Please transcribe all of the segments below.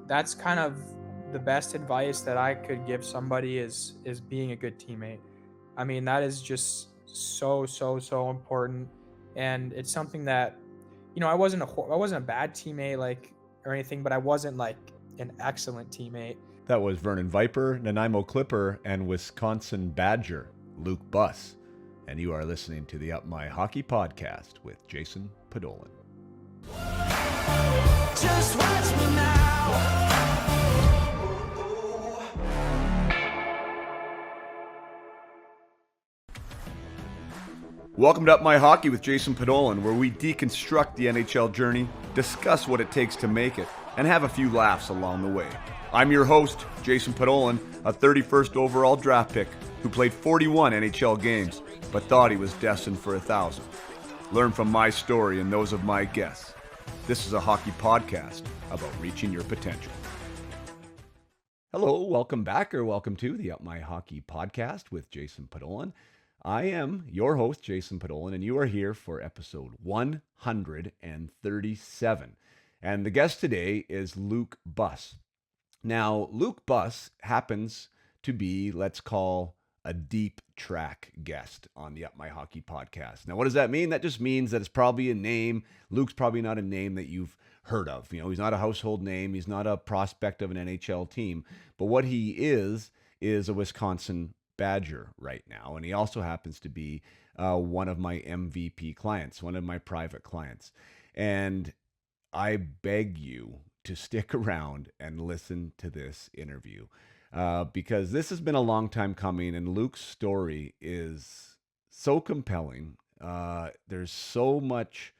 that's kind of the best advice that I could give somebody is being a good teammate. I mean, that is just so important, and it's something that, I wasn't a bad teammate like or anything, but I wasn't like an excellent teammate. That was Vernon Viper, Nanaimo Clipper, and Wisconsin Badger, Luke Buss. And you are listening to the Up My Hockey Podcast with Jason Podollan. Just watch me now. Welcome to Up My Hockey with Jason Podollan, where we deconstruct the NHL journey, discuss what it takes to make it, and have a few laughs along the way. I'm your host, Jason Podollan, a 31st overall draft pick who played 41 NHL games, but thought he was destined for 1,000. Learn from my story and those of my guests. This is a hockey podcast about reaching your potential. Hello, welcome back, or welcome to the Up My Hockey Podcast with Jason Podollan. I am your host, Jason Podollan, and you are here for episode 137. And the guest today is Luke Buss. Now, Luke Buss happens to be, let's call, a deep track guest on the Up My Hockey Podcast. Now, what does that mean? That just means that it's probably a name. Luke's probably not a name that you've heard of. You know, he's not a household name. He's not a prospect of an NHL team. But what he is a Wisconsin Badger right now. And he also happens to be one of my MVP clients, one of my private clients. And I beg you to stick around and listen to this interview because this has been a long time coming, and Luke's story is so compelling. There's so much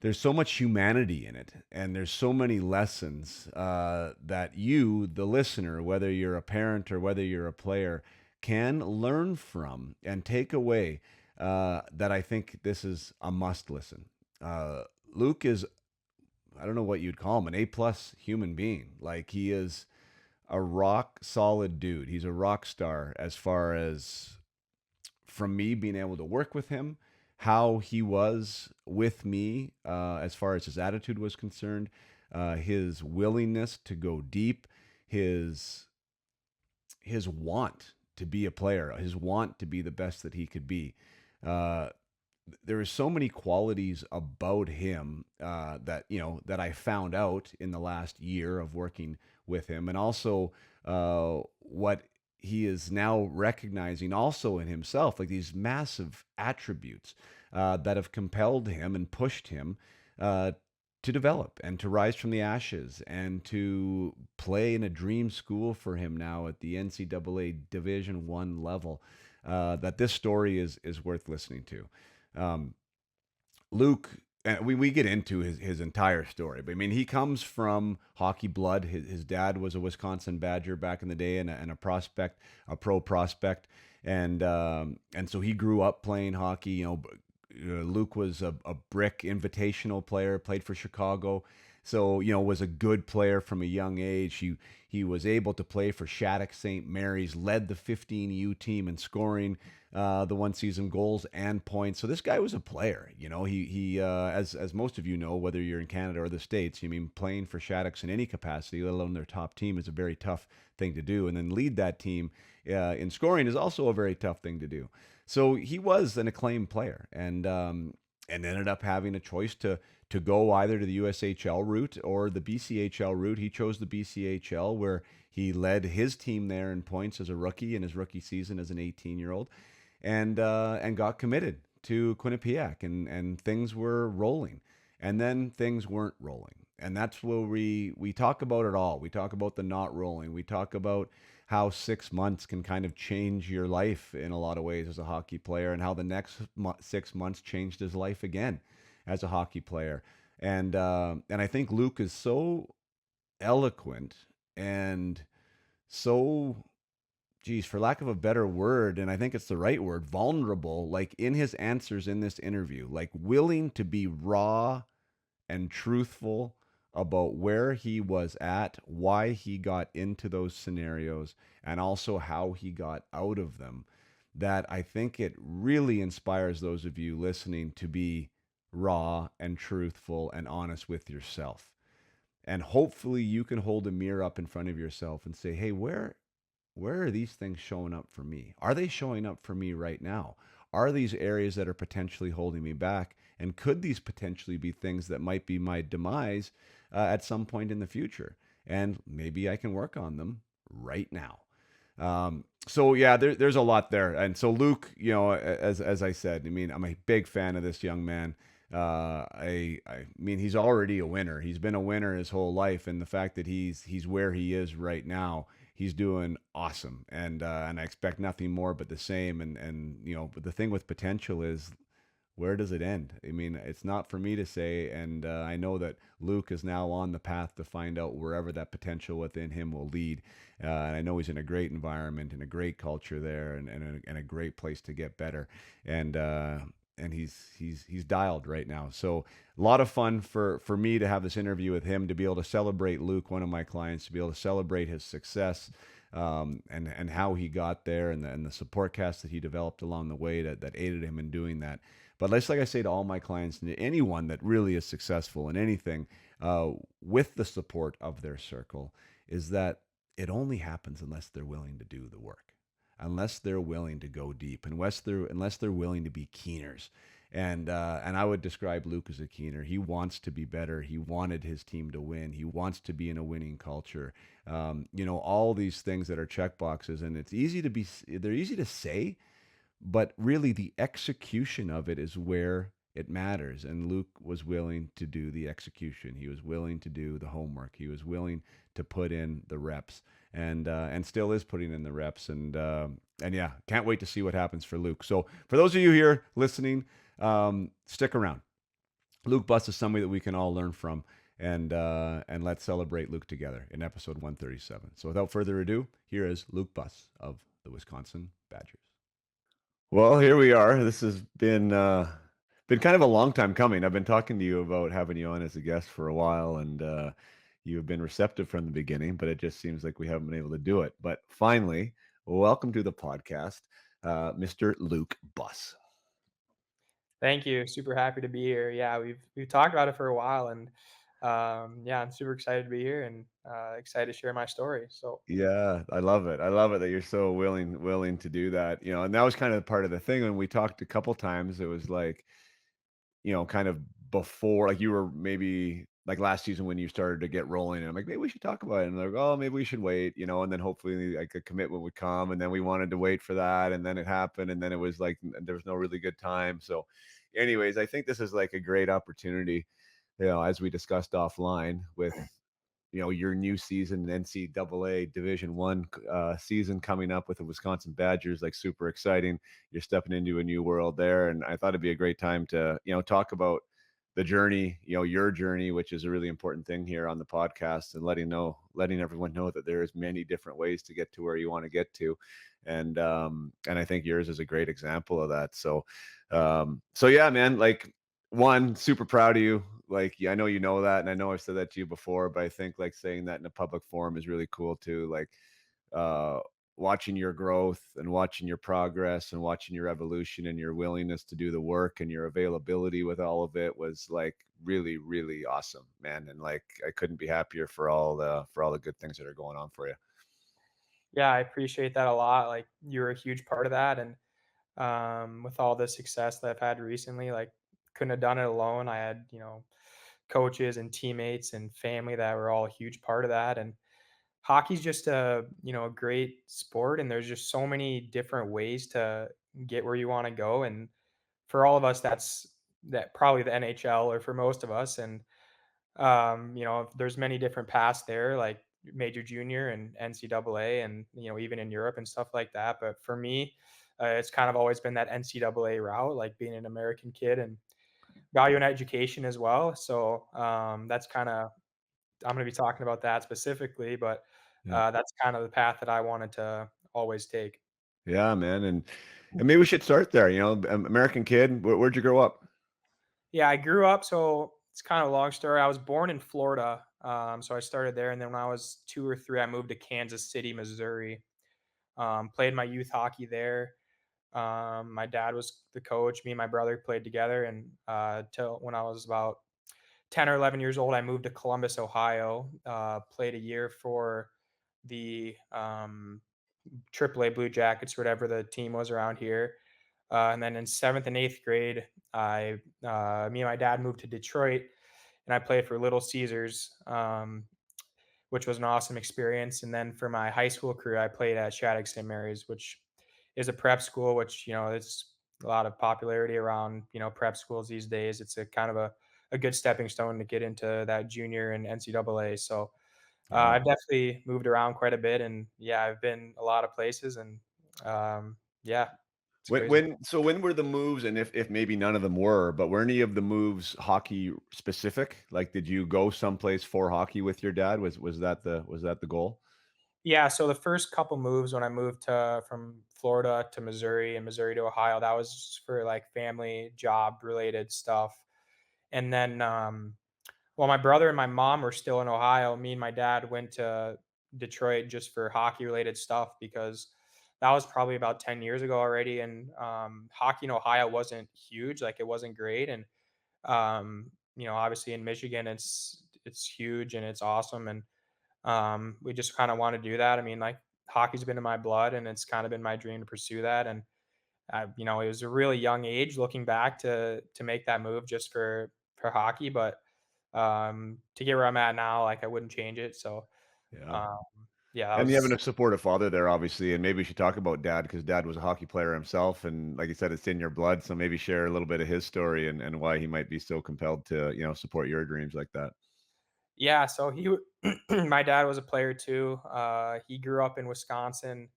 humanity in it, and there's so many lessons that you, the listener, whether you're a parent or whether you're a player, can learn from and take away that I think this is a must listen. Luke is, I don't know what you'd call him, an A-plus human being. Like, he is a rock solid dude. He's a rock star as far as, from me being able to work with him, how he was with me as far as his attitude was concerned, his willingness to go deep, his want to be a player, his want to be the best that he could be. There are so many qualities about him that I found out in the last year of working with him, and also what he is now recognizing also in himself, like these massive attributes that have compelled him and pushed him to develop and to rise from the ashes and to play in a dream school for him now at the NCAA Division I level. That this story is worth listening to. Luke, and we get into his entire story, but I mean, he comes from hockey blood. His dad was a Wisconsin Badger back in the day, and a prospect, a pro prospect, and so he grew up playing hockey. You know, Luke was a brick invitational player, played for Chicago, so was a good player from a young age. He was able to play for Shattuck St. Mary's, led the 15U team in scoring the one season goals and points. So this guy was a player. He as most of you know, whether you're in Canada or the States, playing for Shattuck's in any capacity, let alone their top team, is a very tough thing to do. And then lead that team in scoring is also a very tough thing to do. So he was an acclaimed player, and ended up having a choice to go either to the USHL route or the BCHL route. He chose the BCHL, where he led his team there in points as a rookie in his rookie season as an 18-year-old, and got committed to Quinnipiac, and things were rolling, and then things weren't rolling. And that's where we talk about it all. We talk about the not rolling. We talk about how 6 months can kind of change your life in a lot of ways as a hockey player, and how the next 6 months changed his life again as a hockey player. And I think Luke is so eloquent and so, for lack of a better word, and I think it's the right word, vulnerable, like in his answers in this interview, like willing to be raw and truthful about where he was at, why he got into those scenarios, and also how he got out of them, that I think it really inspires those of you listening to be raw and truthful and honest with yourself. And hopefully you can hold a mirror up in front of yourself and say, hey, where are these things showing up for me? Are they showing up for me right now? Are these areas that are potentially holding me back? And could these potentially be things that might be my demise at some point in the future? And maybe I can work on them right now. So yeah, there's a lot there. And so Luke, as I said, I mean, I'm a big fan of this young man. I mean, he's already a winner. He's been a winner his whole life, and the fact that he's where he is right now, he's doing awesome. And I expect nothing more but the same. But the thing with potential is, where does it end? I mean, it's not for me to say, and I know that Luke is now on the path to find out wherever that potential within him will lead. And I know he's in a great environment and a great culture there, and a great place to get better. And he's dialed right now. So a lot of fun for me to have this interview with him, to be able to celebrate Luke, one of my clients, to be able to celebrate his success, and how he got there, and the support cast that he developed along the way that aided him in doing that. But just like I say to all my clients and to anyone that really is successful in anything, with the support of their circle, is that it only happens unless they're willing to do the work, unless they're willing to go deep, unless they're willing to be keeners. And I would describe Luke as a keener. He wants to be better. He wanted his team to win. He wants to be in a winning culture. All these things that are check boxes, and they're easy to say, but really the execution of it is where it matters. And Luke was willing to do the execution. He was willing to do the homework. He was willing to put in the reps, and still is putting in the reps. And yeah, can't wait to see what happens for Luke. So for those of you here listening, stick around. Luke Buss is somebody that we can all learn from, and let's celebrate Luke together in episode 137. So without further ado, here is Luke Buss of the Wisconsin Badgers. Well, here we are. This has been kind of a long time coming. I've been talking to you about having you on as a guest for a while, and you've been receptive from the beginning, but it just seems like we haven't been able to do it. But finally, welcome to the podcast, Mr. Luke Buss. Thank you. Super happy to be here. Yeah, we've talked about it for a while, and yeah, I'm super excited to be here and excited to share my story. So Yeah, I love it. I love it that you're so willing to do that. And that was kind of part of the thing when we talked a couple times. It was like, kind of before, like you were maybe like last season when you started to get rolling, and I'm like, maybe we should talk about it. And they're like, oh, maybe we should wait, and then hopefully like a commitment would come. And then we wanted to wait for that. And then it happened. And then it was like, there was no really good time. So anyways, I think this is like a great opportunity, as we discussed offline with, your new season, NCAA Division One season coming up with the Wisconsin Badgers, like super exciting. You're stepping into a new world there, and I thought it'd be a great time to talk about the journey, your journey, which is a really important thing here on the podcast, and letting everyone know that there is many different ways to get to where you want to get to, and I think yours is a great example of that. So yeah, man, like one, super proud of you. Like, yeah, I know you know that, and I know I've said that to you before, but I think like saying that in a public forum is really cool too. Like, uh, watching your growth and watching your progress and watching your evolution and your willingness to do the work and your availability with all of it was like really, really awesome, man. And like, I couldn't be happier for all the good things that are going on for you. yeah, I appreciate that a lot. Like you're a huge part of that, and with all the success that I've had recently, like couldn't have done it alone. I had coaches and teammates and family that were all a huge part of that, and hockey's just a great sport, and there's just so many different ways to get where you want to go. And for all of us, that probably the NHL, or for most of us. And there's many different paths there, like major, junior, and NCAA, and even in Europe and stuff like that. But for me, it's kind of always been that NCAA route, like being an American kid and valuing education as well. So that's kind of, I'm going to be talking about that specifically, but Yeah. that's kind of the path that I wanted to always take. Yeah, man. And maybe we should start there, American kid. Where'd you grow up? Yeah, I grew up, so it's kind of a long story. I was born in Florida, so I started there, and then when I was 2 or 3, I moved to Kansas City, Missouri. Played my youth hockey there. My dad was the coach. Me and my brother played together, and till when I was about 10 or 11 years old, I moved to Columbus, Ohio, played a year for the AAA Blue Jackets, whatever the team was around here. And then in seventh and eighth grade, me and my dad moved to Detroit, and I played for Little Caesars, which was an awesome experience. And then for my high school career, I played at Shattuck St, which is a prep school, which it's a lot of popularity around prep schools these days. It's a kind of a good stepping stone to get into that junior and NCAA. So Yeah. I've definitely moved around quite a bit, and yeah, I've been a lot of places, and yeah, it's crazy. When were the moves, and if maybe none of them were, but were any of the moves hockey specific? Like, did you go someplace for hockey with your dad? Was that the goal? Yeah, so the first couple moves when I moved to from Florida to Missouri and Missouri to Ohio, that was for like family job related stuff. And then while my brother and my mom were still in Ohio, me and my dad went to Detroit just for hockey related stuff because that was probably about 10 years ago already. And hockey in Ohio wasn't huge, like it wasn't great. And obviously in Michigan, it's huge and it's awesome. And we just kind of want to do that. I mean, like hockey's been in my blood, and it's kind of been my dream to pursue that. And it was a really young age looking back to make that move just for hockey, but to get where I'm at now, like I wouldn't change it. So Yeah. um, yeah, that And you having was a supportive father there, obviously, and maybe we should talk about dad because dad was a hockey player himself, and like you said, it's in your blood. So maybe share a little bit of his story and why he might be so compelled to support your dreams like that. yeah. So my dad was a player too. He grew up in Wisconsin.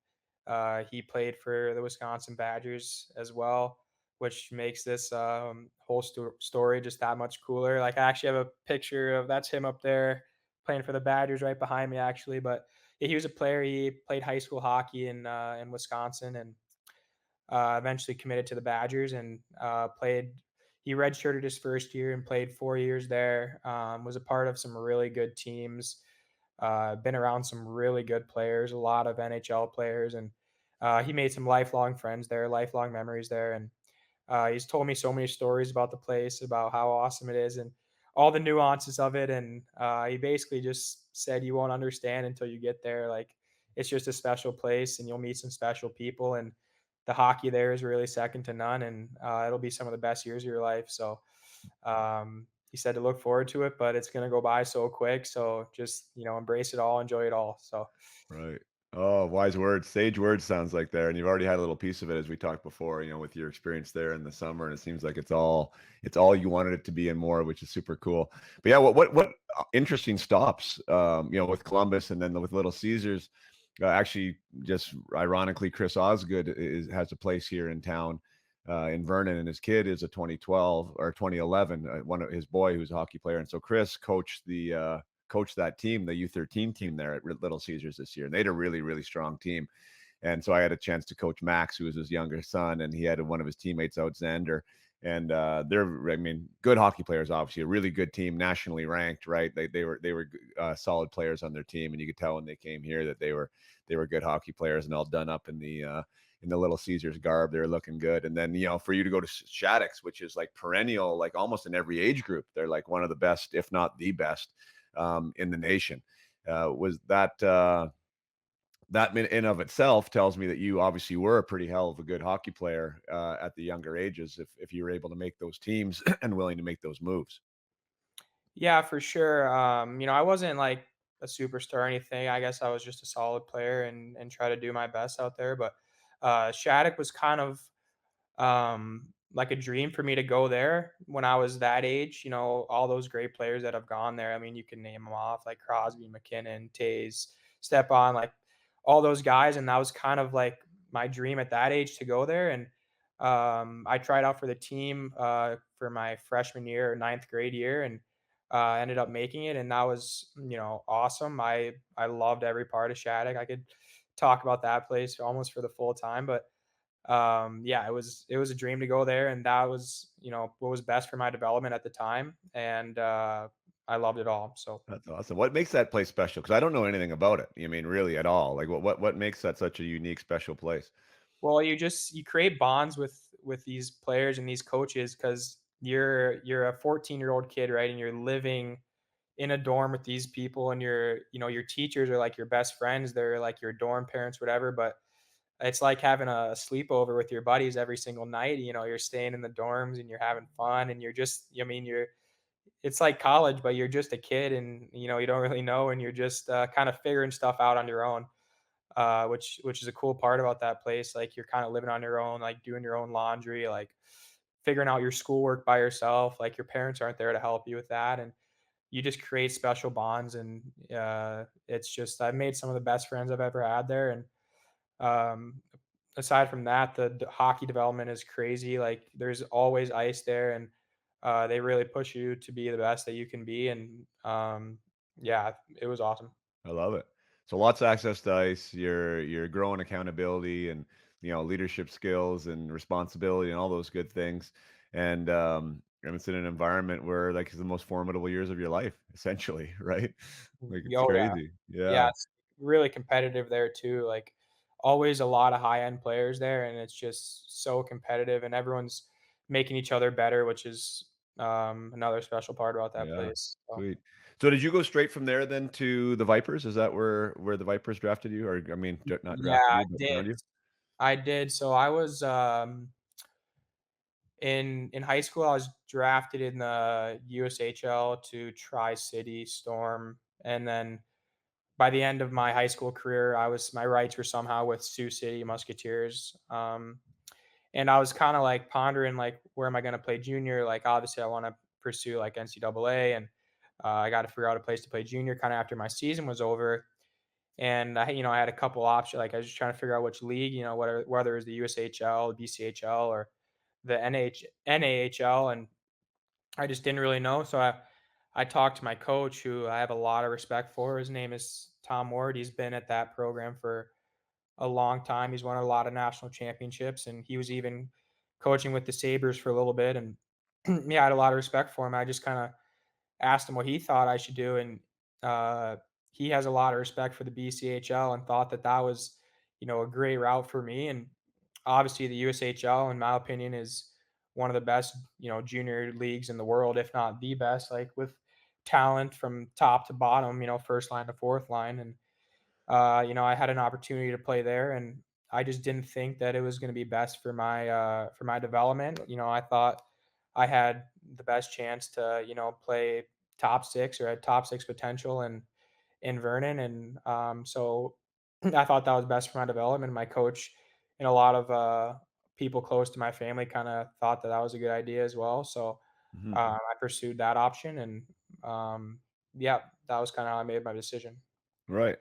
He played for the Wisconsin Badgers as well, which makes this whole story just that much cooler. Like I actually have a picture of that's him up there playing for the Badgers right behind me, actually. But yeah, he was a player. He played high school hockey in Wisconsin, and eventually committed to the Badgers and played. He redshirted his first year and played 4 years there. Was a part of some really good teams. Been around some really good players, a lot of NHL players, and he made some lifelong friends there, lifelong memories there. And he's told me so many stories about the place, about how awesome it is, and all the nuances of it. And he basically just said you won't understand until you get there. Like it's just a special place, and you'll meet some special people. And the hockey there is really second to none, and it'll be some of the best years of your life. So he said to look forward to it, but it's going to go by so quick. So just embrace it all, enjoy it all. So Right. Oh, wise words, sage words sounds like there. And you've already had a little piece of it as we talked before, with your experience there in the summer. And it seems like it's all you wanted it to be and more, which is super cool. But yeah, what interesting stops, with Columbus and then with Little Caesars. Actually, just ironically, Chris Osgood has a place here in town, in Vernon, and his kid is a 2012 or 2011, one of his boy who's a hockey player. And so Chris coached that team, the U13 team there at Little Caesars this year. And they had a really, really strong team. And so I had a chance to coach Max, who was his younger son, and he had one of his teammates out, Xander. And I mean, good hockey players, obviously, a really good team, nationally ranked, right? They were solid players on their team, and you could tell when they came here that they were good hockey players and all done up in the Little Caesars garb. They were looking good. And then for you to go to Shattuck's, which is like perennial, like almost in every age group, they're like one of the best, if not the best, in the nation. Was that in of itself tells me that you obviously were a pretty hell of a good hockey player at the younger ages, if you were able to make those teams and willing to make those moves. yeah, for sure. I wasn't like a superstar or anything. I guess I was just a solid player and try to do my best out there. But Shattuck was kind of like a dream for me to go there when I was that age. All those great players that have gone there. I mean, you can name them off like Crosby, McKinnon, Tays, Stepan, like all those guys. And that was kind of like my dream at that age to go there. And I tried out for the team for my freshman year or ninth grade year, and ended up making it. And that was, awesome. I loved every part of Shattuck. I could talk about that place almost for the full time, but yeah, it was a dream to go there, and that was what was best for my development at the time, and I loved it all. So That's awesome. What makes that place special? Because I don't know anything about it. You mean really at all? Like what makes that such a unique, special place? well, you create bonds with these players and these coaches because you're a 14-year-old kid, right? And you're living in a dorm with these people, and your teachers are like your best friends. They're like your dorm parents, whatever. But it's like having a sleepover with your buddies every single night. You're staying in the dorms and you're having fun, and it's like college, but you're just a kid, and you don't really know, and you're just kind of figuring stuff out on your own, which is a cool part about that place. Like you're kind of living on your own, like doing your own laundry, like figuring out your schoolwork by yourself. Like your parents aren't there to help you with that, and you just create special bonds. And it's just I've made some of the best friends I've ever had there. And um, aside from that, the hockey development is crazy. Like there's always ice there, and they really push you to be the best that you can be. And yeah, it was awesome. I love it. So lots of access to ice. You're growing accountability and leadership skills and responsibility and all those good things. And it's in an environment where like is the most formidable years of your life, essentially, right? Like it's Oh yeah, crazy. yeah, Yeah. it's really competitive there too. Like always a lot of high end players there, and it's just so competitive, and everyone's making each other better, which is another special part about that Yeah. place. So Sweet. So did you go straight from there then to the Vipers? Is that where the Vipers drafted you? Or I mean, not yeah, drafted I you, but did. found you? I did. So I was in high school. I was drafted in the USHL to Tri City Storm, and then by the end of my high school career, my rights were somehow with Sioux City Musketeers. And I was kind of like pondering like where am I going to play junior? Like obviously I want to pursue like NCAA, and I got to figure out a place to play junior kind of after my season was over. And I had a couple options. Like I was just trying to figure out which league, whether it was the USHL, the BCHL, or the NAHL, and I just didn't really know. So I talked to my coach, who I have a lot of respect for. His name is Tom Ward. He's been at that program for a long time. He's won a lot of national championships, and he was even coaching with the Sabres for a little bit. And yeah, I had a lot of respect for him. I just kind of asked him what he thought I should do, and uh, he has a lot of respect for the BCHL and thought that that was, a great route for me. And obviously, the USHL, in my opinion, is one of the best, junior leagues in the world, if not the best. Like with talent from top to bottom, first line to fourth line. And I had an opportunity to play there, and I just didn't think that it was going to be best for my development. I thought I had the best chance to play top six, or had top six potential in Vernon, and so I thought that was best for my development. My coach and a lot of people close to my family kind of thought that that was a good idea as well. So Mhm. I pursued that option, and yeah, that was kind of how I made my decision. Right.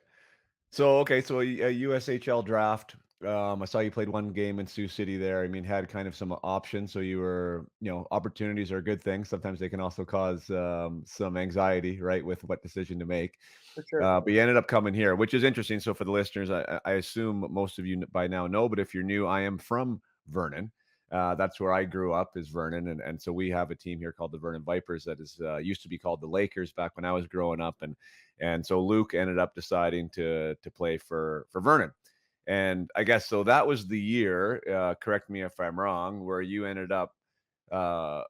So, okay, so a USHL draft. I saw you played one game in Sioux City there. I mean, had kind of some options. So you were, opportunities are a good thing. Sometimes they can also cause some anxiety, right, with what decision to make. For sure. But you ended up coming here, which is interesting. So for the listeners, I assume most of you by now know, but if you're new, I am from Vernon. That's where I grew up, is Vernon, and so we have a team here called the Vernon Vipers that is used to be called the Lakers back when I was growing up, and so Luke ended up deciding to play for Vernon, and I guess so that was the year. Correct me if I'm wrong, where you ended up uh,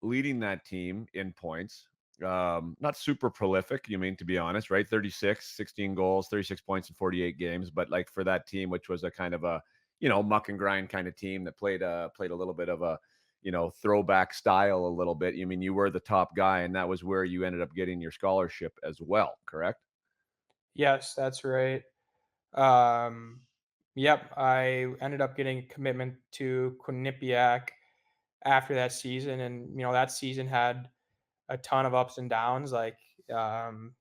leading that team in points. Not super prolific, you mean, to be honest, right? 36, 16 goals, 36 points in 48 games. But like for that team, which was a kind of a, muck and grind kind of team that played a little bit of a, throwback style a little bit. You mean you were the top guy, and that was where you ended up getting your scholarship as well, correct? Yes, that's right. Um, yep, I ended up getting a commitment to Quinnipiac after that season, and that season had a ton of ups and downs. Like, um,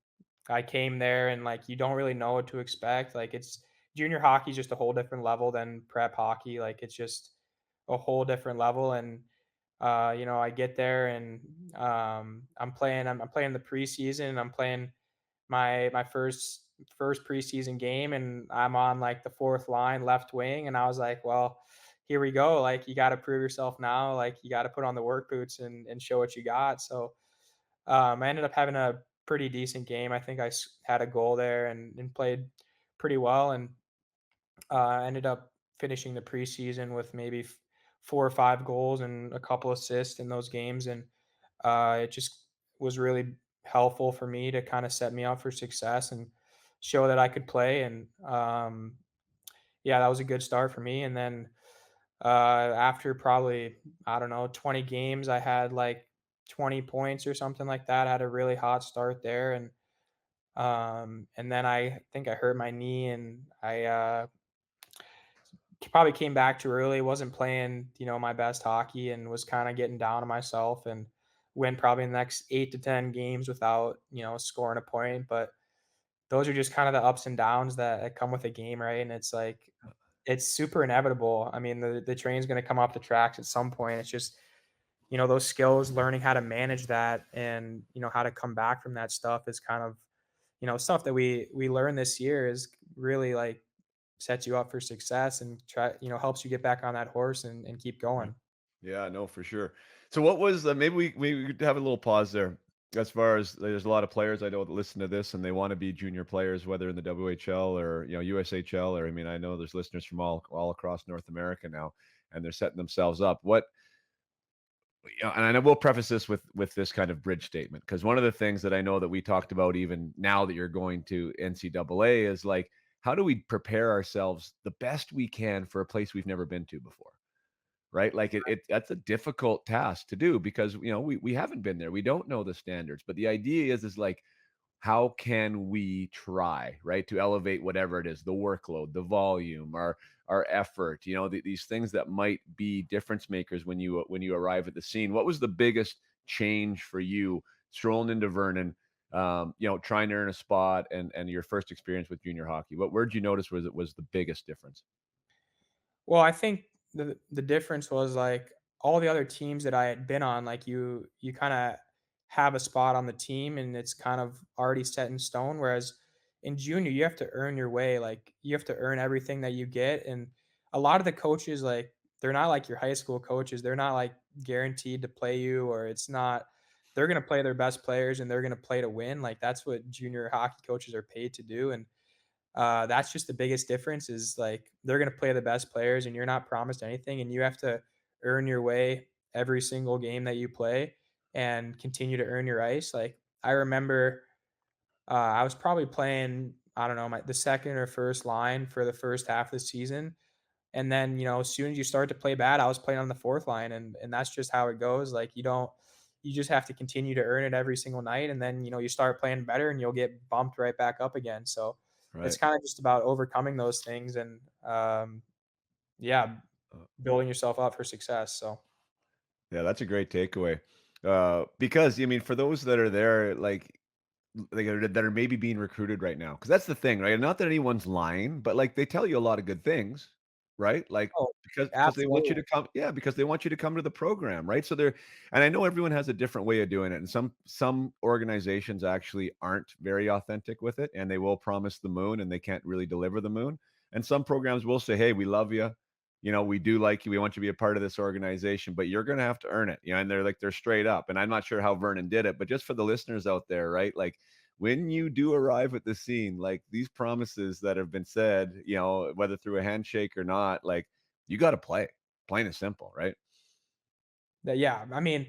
I came there, and like you don't really know what to expect. Like, it's junior hockey is just a whole different level than prep hockey. Like, it's just a whole different level. And I get there, and I'm playing the preseason, and I'm playing my first preseason game, and I'm on like the fourth line left wing, and I was like, well, here we go. Like you got to prove yourself now. Like you got to put on the work boots and show what you got. So I ended up having a pretty decent game. I think had a goal there, and played pretty well, and ended up finishing the preseason with maybe 4 or 5 goals and a couple assists in those games, and it just was really helpful for me to kind of set me up for success and show that I could play. And yeah, that was a good start for me. And then after probably, I don't know, 20 games, I had like 20 points or something like that. I had a really hot start there. And then I think I hurt my knee, and I probably came back too early, wasn't playing, my best hockey, and was kind of getting down on myself, and went probably the next 8 to 10 games without, scoring a point. But those are just kind of the ups and downs that come with a game, right? And it's like it's super inevitable. I mean, the train's going to come off the tracks at some point. It's just, those skills, learning how to manage that, and how to come back from that stuff is kind of, stuff that we learn this year is really like sets you up for success and helps you get back on that horse and keep Right. going. Yeah, no, for sure. So what was maybe we could have a little pause there as far as there's a lot of players I know that listen to this and they want to be junior players, whether in the WHL or USHL, or I mean I know there's listeners from all across North America now, and they're setting themselves up. What and I will preface this with this kind of bridge statement, because one of the things that I know that we talked about even now that you're going to NCAA is like, how do we prepare ourselves the best we can for a place we've never been to before? Right? Like it that's a difficult task to do because we haven't been there. We don't know the standards. But the idea is like how can we try, right, to elevate whatever it is, the workload, the volume, our effort, these things that might be difference makers when you arrive at the scene. What was the biggest change for you strolling into Vernon, trying to earn a spot and your first experience with junior hockey? What word you notice was the biggest difference? Well, I think the difference was, like, all the other teams that I had been on, like, you kinda have a spot on the team, and it's kind of already set in stone, whereas in junior, you have to earn your way, like, you have to earn everything that you get, and a lot of the coaches, like, they're not like your high school coaches, they're not, like, guaranteed to play you, or it's not they're gonna play their best players, and they're gonna play to win, like, that's what junior hockey coaches are paid to do, and that's just the biggest difference is like they're going to play the best players and you're not promised anything and you have to earn your way every single game that you play and continue to earn your ice. Like I remember I was probably playing, I don't know, the second or first line for the first half of the season. And then, as soon as you start to play bad, I was playing on the fourth line and that's just how it goes. Like you just have to continue to earn it every single night and then, you start playing better and you'll get bumped right back up again. So it's Right. kind of just about overcoming those things and yeah, Uh, building yourself up for success. So Yeah, that's a great takeaway. Because I mean, for those that are there, like that are maybe being recruited right now, because that's the thing, right? Not that anyone's lying, but like they tell you a lot of good things, right? Like oh, because they want you absolutely. to come, yeah, because they want you to come to the program, right? So they're, and I know everyone has a different way of doing it, and some organizations actually aren't very authentic with it, and they will promise the moon and they can't really deliver the moon. And some programs will say, "Hey, we love you." We do like you. We want you to be a part of this organization, but you're going to have to earn it. And they're straight up. And I'm not sure how Vernon did it, but just for the listeners out there, right? Like when you do arrive at the scene, like these promises that have been said, whether through a handshake or not, like you got to play, plain and simple, right? Yeah, I mean,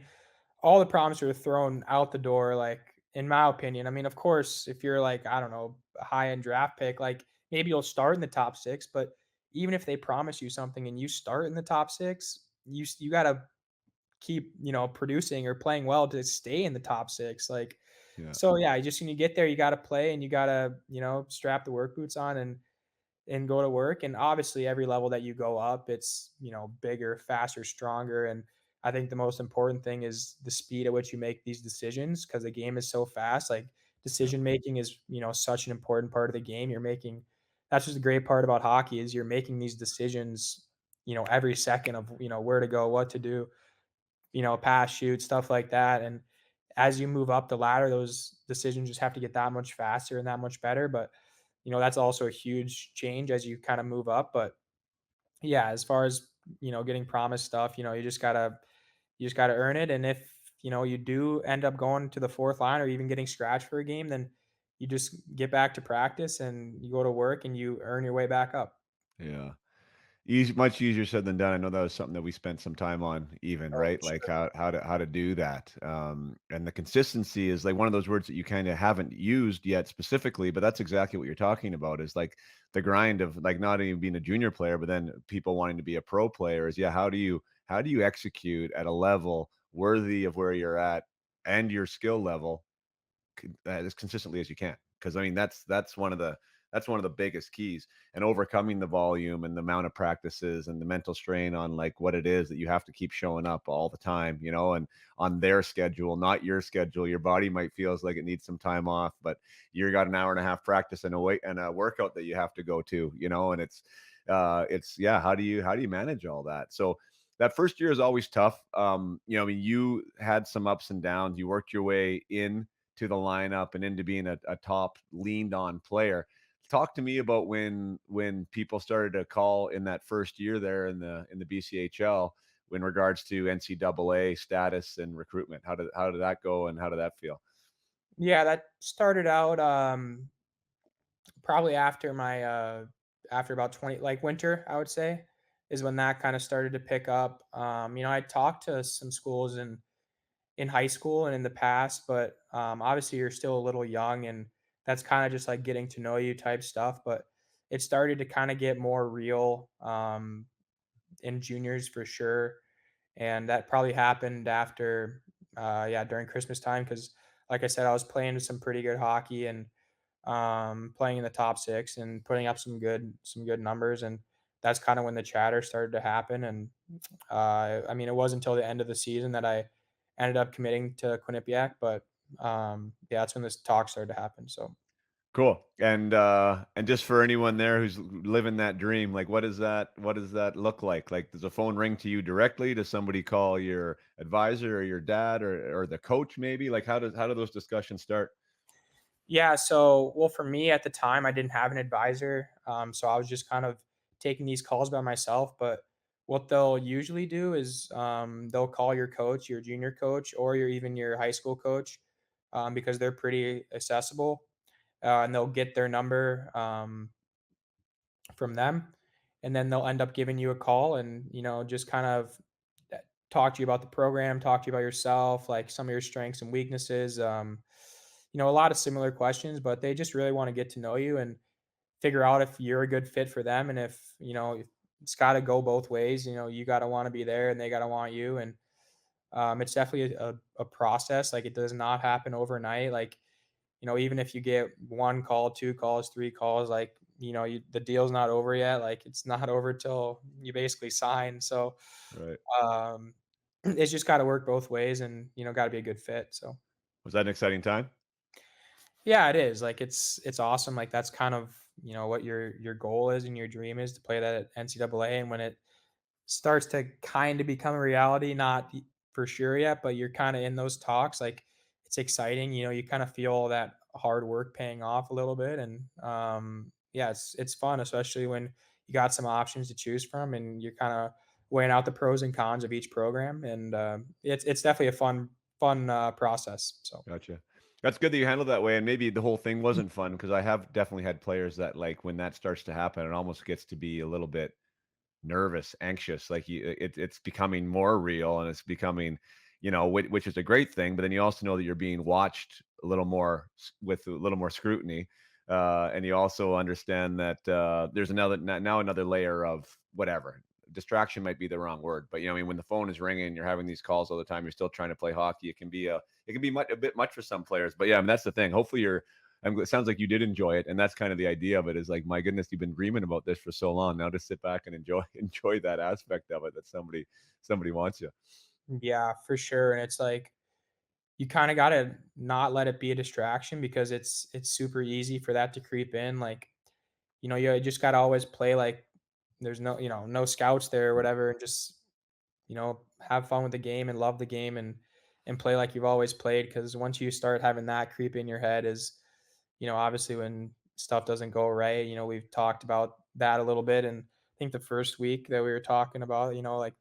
all the promises are thrown out the door, like, in my opinion. I mean, of course, if you're like, I don't know, a high-end draft pick, like, maybe you'll start in the top 6, but even if they promise you something and you start in the top 6, you gotta keep, producing or playing well to stay in the top 6, like, Yeah. so, yeah, you just when you get there, you gotta play and you gotta, strap the work boots on and go to work. And obviously, every level that you go up, it's, bigger, faster, stronger. And I think the most important thing is the speed at which you make these decisions because the game is so fast. Like Yeah. decision making is, such an important part of the game. That's just the great part about hockey is you're making these decisions, every second of, where to go, what to do, pass, shoot, stuff like that. And as you move up the ladder, those decisions just have to get that much faster and that much better. But that's also a huge change as you kind of move up. But yeah, as far as getting promised stuff, you just gotta earn it. And if you do end up going to the fourth line or even getting scratched for a game, then you just get back to practice and you go to work and you earn your way back up. Yeah. Easy, much easier said than done. I know that was something that we spent some time on even, Oh, right? for Like sure. how to do that. And the consistency is like one of those words that you kind of haven't used yet specifically, but that's exactly what you're talking about is like the grind of like not even being a junior player, but then people wanting to be a pro player is yeah, how do you execute at a level worthy of where you're at and your skill level as consistently as you can. Because I mean, that's one of the biggest keys, and overcoming the volume and the amount of practices and the mental strain on like what it is that you have to keep showing up all the time, and on their schedule, not your schedule. Your body might feels like it needs some time off, but you got an hour and a half practice and a wait and a workout that you have to go to, and it's yeah. How do you manage all that? So that first year is always tough. I mean, you had some ups and downs. You worked your way in to the lineup and into being a top leaned on player. Talk to me about when people started to call in that first year there in the BCHL in regards to NCAA status and recruitment. How did that go and how did that feel? Yeah, that started out, probably after about 20, like, winter, I would say, is when that kinda started to pick up. I talked to some schools in high school and in the past, but, obviously, you're still a little young, and that's kinda just, like, getting to know you type stuff, but it started to kinda get more real, in juniors for sure, and that probably happened after, yeah, during Christmas time because, like I said, I was playing some pretty good hockey and playing in the top six and putting up some good numbers, and that's kind of when the chatter started to happen. And I mean, it wasn't until the end of the season that I ended up committing to Quinnipiac, but yeah, that's when this talk started to happen. So Cool. And just for anyone there who's living that dream, like what does that look like? Like does a phone ring to you directly? Does somebody call your advisor or your dad or the coach maybe? Like how do those discussions start? yeah, so well, for me at the time, I didn't have an advisor, so I was just kind of taking these calls by myself. But what they'll usually do is they'll call your coach, your junior coach, or even your high school coach, because they're pretty accessible, and they'll get their number from them, and then they'll end up giving you a call and just kind of talk to you about the program, talk to you about yourself, like some of your strengths and weaknesses. A lot of similar questions, but they just really want to get to know you and figure out if you're a good fit for them. And if, it's got to go both ways. You got to want to be there and they got to want you. And it's definitely a process. Like it does not happen overnight. Like, even if you get one call, two calls, three calls, like, the deal's not over yet. Like it's not over till you basically sign. So, Right. um, it's just got to work both ways and, got to be a good fit. So, Was that an exciting time? yeah, it is. Like it's awesome. Like that's kind of, what your goal is and your dream is to play that at NCAA. And when it starts to kind of become a reality, not for sure yet, but you're kind of in those talks, like it's exciting. You kind of feel all that hard work paying off a little bit. And yeah, it's fun, especially when you got some options to choose from and you're kind of weighing out the pros and cons of each program. And it's definitely a fun process. So Gotcha. That's good that you handled that way, and maybe the whole thing wasn't fun because I have definitely had players that like when that starts to happen, it almost gets to be a little bit nervous, anxious, like it's becoming more real and it's becoming, which is a great thing. But then you also know that you're being watched a little more with a little more scrutiny, and you also understand that there's now another layer of whatever distraction might be the wrong word, but I mean, when the phone is ringing, and you're having these calls all the time. You're still trying to play hockey. It can be a bit much for some players, but yeah, I mean, that's the thing. Hopefully, it sounds like you did enjoy it, and that's kind of the idea of it. Is like, my goodness, you've been dreaming about this for so long. Now, just sit back and enjoy enjoy that aspect of it that somebody wants you. yeah, for sure. And it's like you kind of got to not let it be a distraction because it's super easy for that to creep in. Like, you just got to always play like there's no scouts there or whatever, and just, have fun with the game and love the game and play like you've always played. Because once you start having that creep in your head is, obviously when stuff doesn't go right, we've talked about that a little bit. And I think the first week that we were talking about, like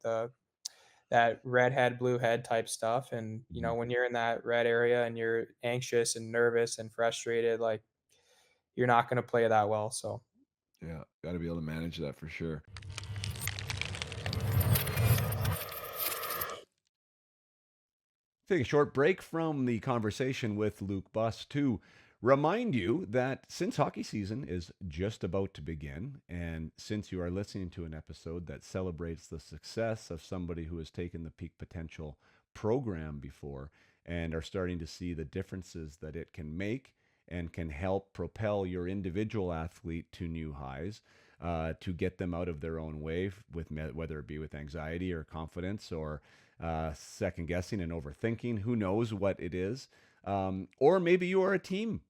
that red head, blue head type stuff. And, Mhm. when you're in that red area and you're anxious and nervous and frustrated, like you're not going to play that well. So, Yeah, got to be able to manage that for sure. Take a short break from the conversation with Luke Buss to remind you that since hockey season is just about to begin, and since you are listening to an episode that celebrates the success of somebody who has taken the peak potential program before and are starting to see the differences that it can make and can help propel your individual athlete to new highs, to get them out of their own way with whether it be with anxiety or confidence or second guessing and overthinking. Who knows what it is? Or maybe you are a team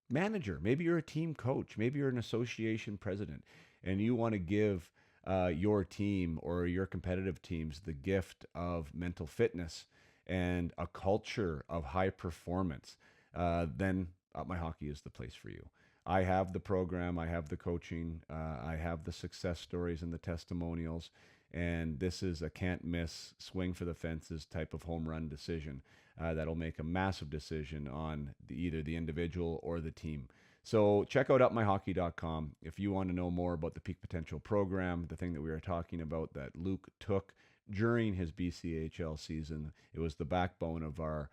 manager. Maybe you're a team coach. Maybe you're an association president and you want to give your team or your competitive teams the gift of mental fitness and a culture of high performance. Then Up My Hockey is the place for you. I have the program, I have the coaching, I have the success stories and the testimonials. And this is a can't miss, swing for the fences type of home run decision that'll make a massive decision on either the individual or the team. So check out upmyhockey.com if you want to know more about the Peak Potential program, the thing that we were talking about that Luke took during his BCHL season. It was the backbone of our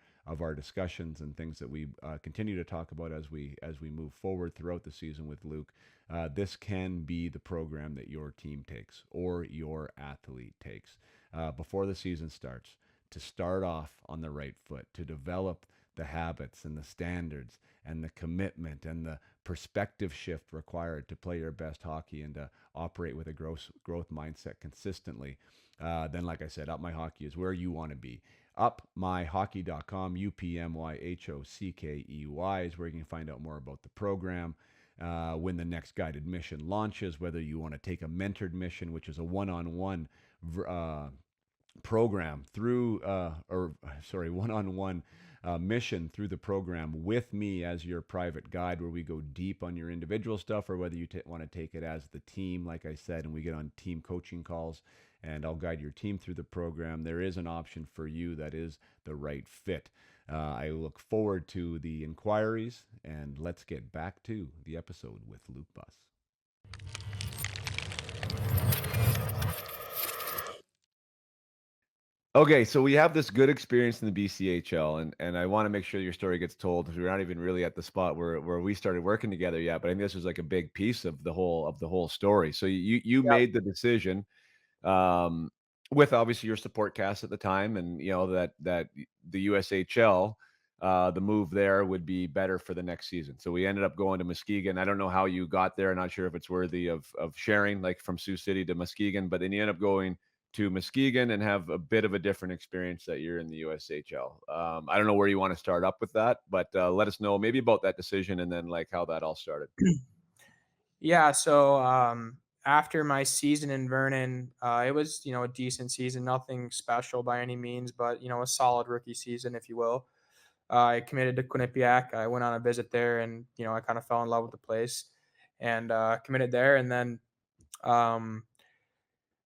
discussions and things that we continue to talk about as we move forward throughout the season with Luke. This can be the program that your team takes or your athlete takes before the season starts, to start off on the right foot, to develop the habits and the standards and the commitment and the perspective shift required to play your best hockey and to operate with a growth mindset consistently. Then, like I said, Up My Hockey is where you want to be. Upmyhockey.com, UPMYHOCKEY is where you can find out more about the program. When the next guided mission launches, whether you want to take a mentored mission, which is a one-on-one program through, or sorry, one-on-one mission through the program with me as your private guide, where we go deep on your individual stuff, or whether you want to take it as the team, like I said, and we get on team coaching calls and I'll guide your team through the program. There is an option for you that is the right fit. I look forward to the inquiries, and let's get back to the episode with Luke Buss. Okay, so we have this good experience in the BCHL, and I want to make sure your story gets told because we're not even really at the spot where we started working together yet. But I think this was like a big piece of the whole story. So you Yeah. made the decision, um, with obviously your support cast at the time, and that the USHL, the move there would be better for the next season. So we ended up going to Muskegon. I don't know how you got there. I'm not sure if it's worthy of sharing, like from Sioux City to Muskegon, but then you end up going to Muskegon and have a bit of a different experience that year in the USHL. I don't know where you want to start up with that, but let us know maybe about that decision and then like how that all started. Yeah, so after my season in Vernon, it was a decent season, nothing special by any means, but a solid rookie season, if you will. I committed to Quinnipiac. I went on a visit there, and I kind of fell in love with the place, and committed there. And then um,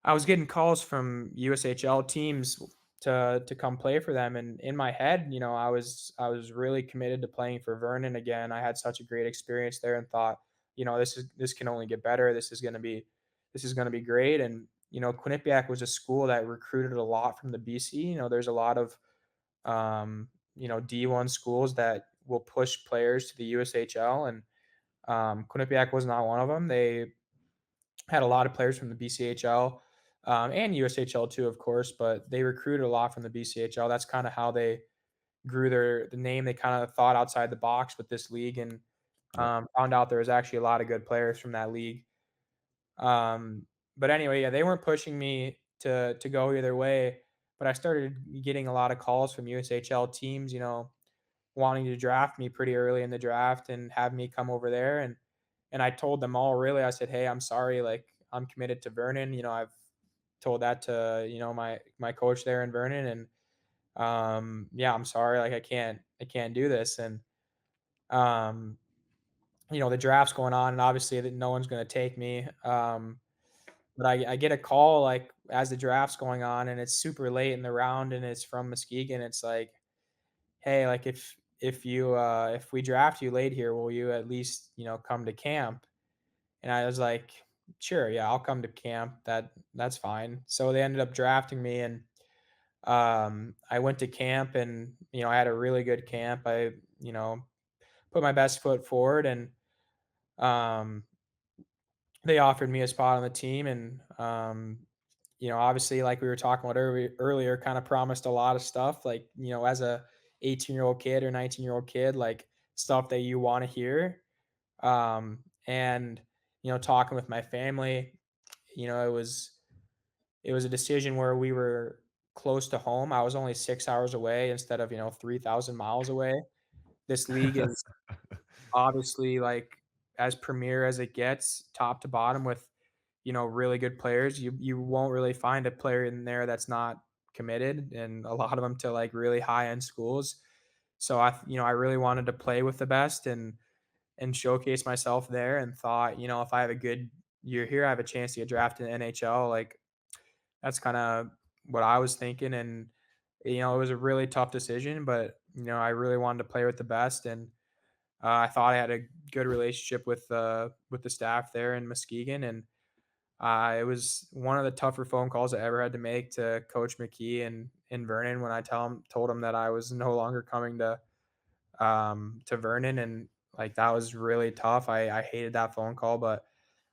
I was getting calls from USHL teams to come play for them, and in my head, I was really committed to playing for Vernon again. I had such a great experience there, and thought, this can only get better. This is gonna be great. And Quinnipiac was a school that recruited a lot from the BC. There's a lot of D1 schools that will push players to the USHL, and Quinnipiac was not one of them. They had a lot of players from the BCHL, and USHL too, of course, but they recruited a lot from the BCHL. That's kind of how they grew the name. They kind of thought outside the box with this league, and Yep. found out there was actually a lot of good players from that league. But anyway, yeah, they weren't pushing me to go either way. But I started getting a lot of calls from USHL teams, wanting to draft me pretty early in the draft and have me come over there. And I told them all, really, I said, hey, I'm sorry, like, I'm committed to Vernon. I've told that to my coach there in Vernon, and yeah, I'm sorry, like, I can't do this. And um the draft's going on, and obviously that no one's going to take me. But I get a call, like, as the draft's going on, and it's super late in the round, and it's from Muskegon. It's like, hey, like, if we draft you late here, will you at least come to camp? And I was like, sure, yeah, I'll come to camp. That's fine. So they ended up drafting me, and I went to camp and, I had a really good camp. Put my best foot forward and, um, they offered me a spot on the team and, obviously like we were talking about earlier, kind of promised a lot of stuff like, as a 18-year-old kid or 19-year-old kid, like stuff that you want to hear. And, talking with my family, it was a decision where we were close to home. I was only 6 hours away instead of, 3,000 miles away. This league is obviously, like, as premier as it gets, top to bottom with, really good players. You won't really find a player in there that's not committed, and a lot of them to, like, really high-end schools. So I really wanted to play with the best and showcase myself there and thought, if I have a good year here, I have a chance to get drafted in the NHL, like, that's kinda what I was thinking, and, it was a really tough decision, but, I really wanted to play with the best, and, I thought I had a good relationship with the staff there in Muskegon, and, it was one of the tougher phone calls I ever had to make to Coach McKee and Vernon when I told him that I was no longer coming to Vernon, and, like, that was really tough. I hated that phone call, but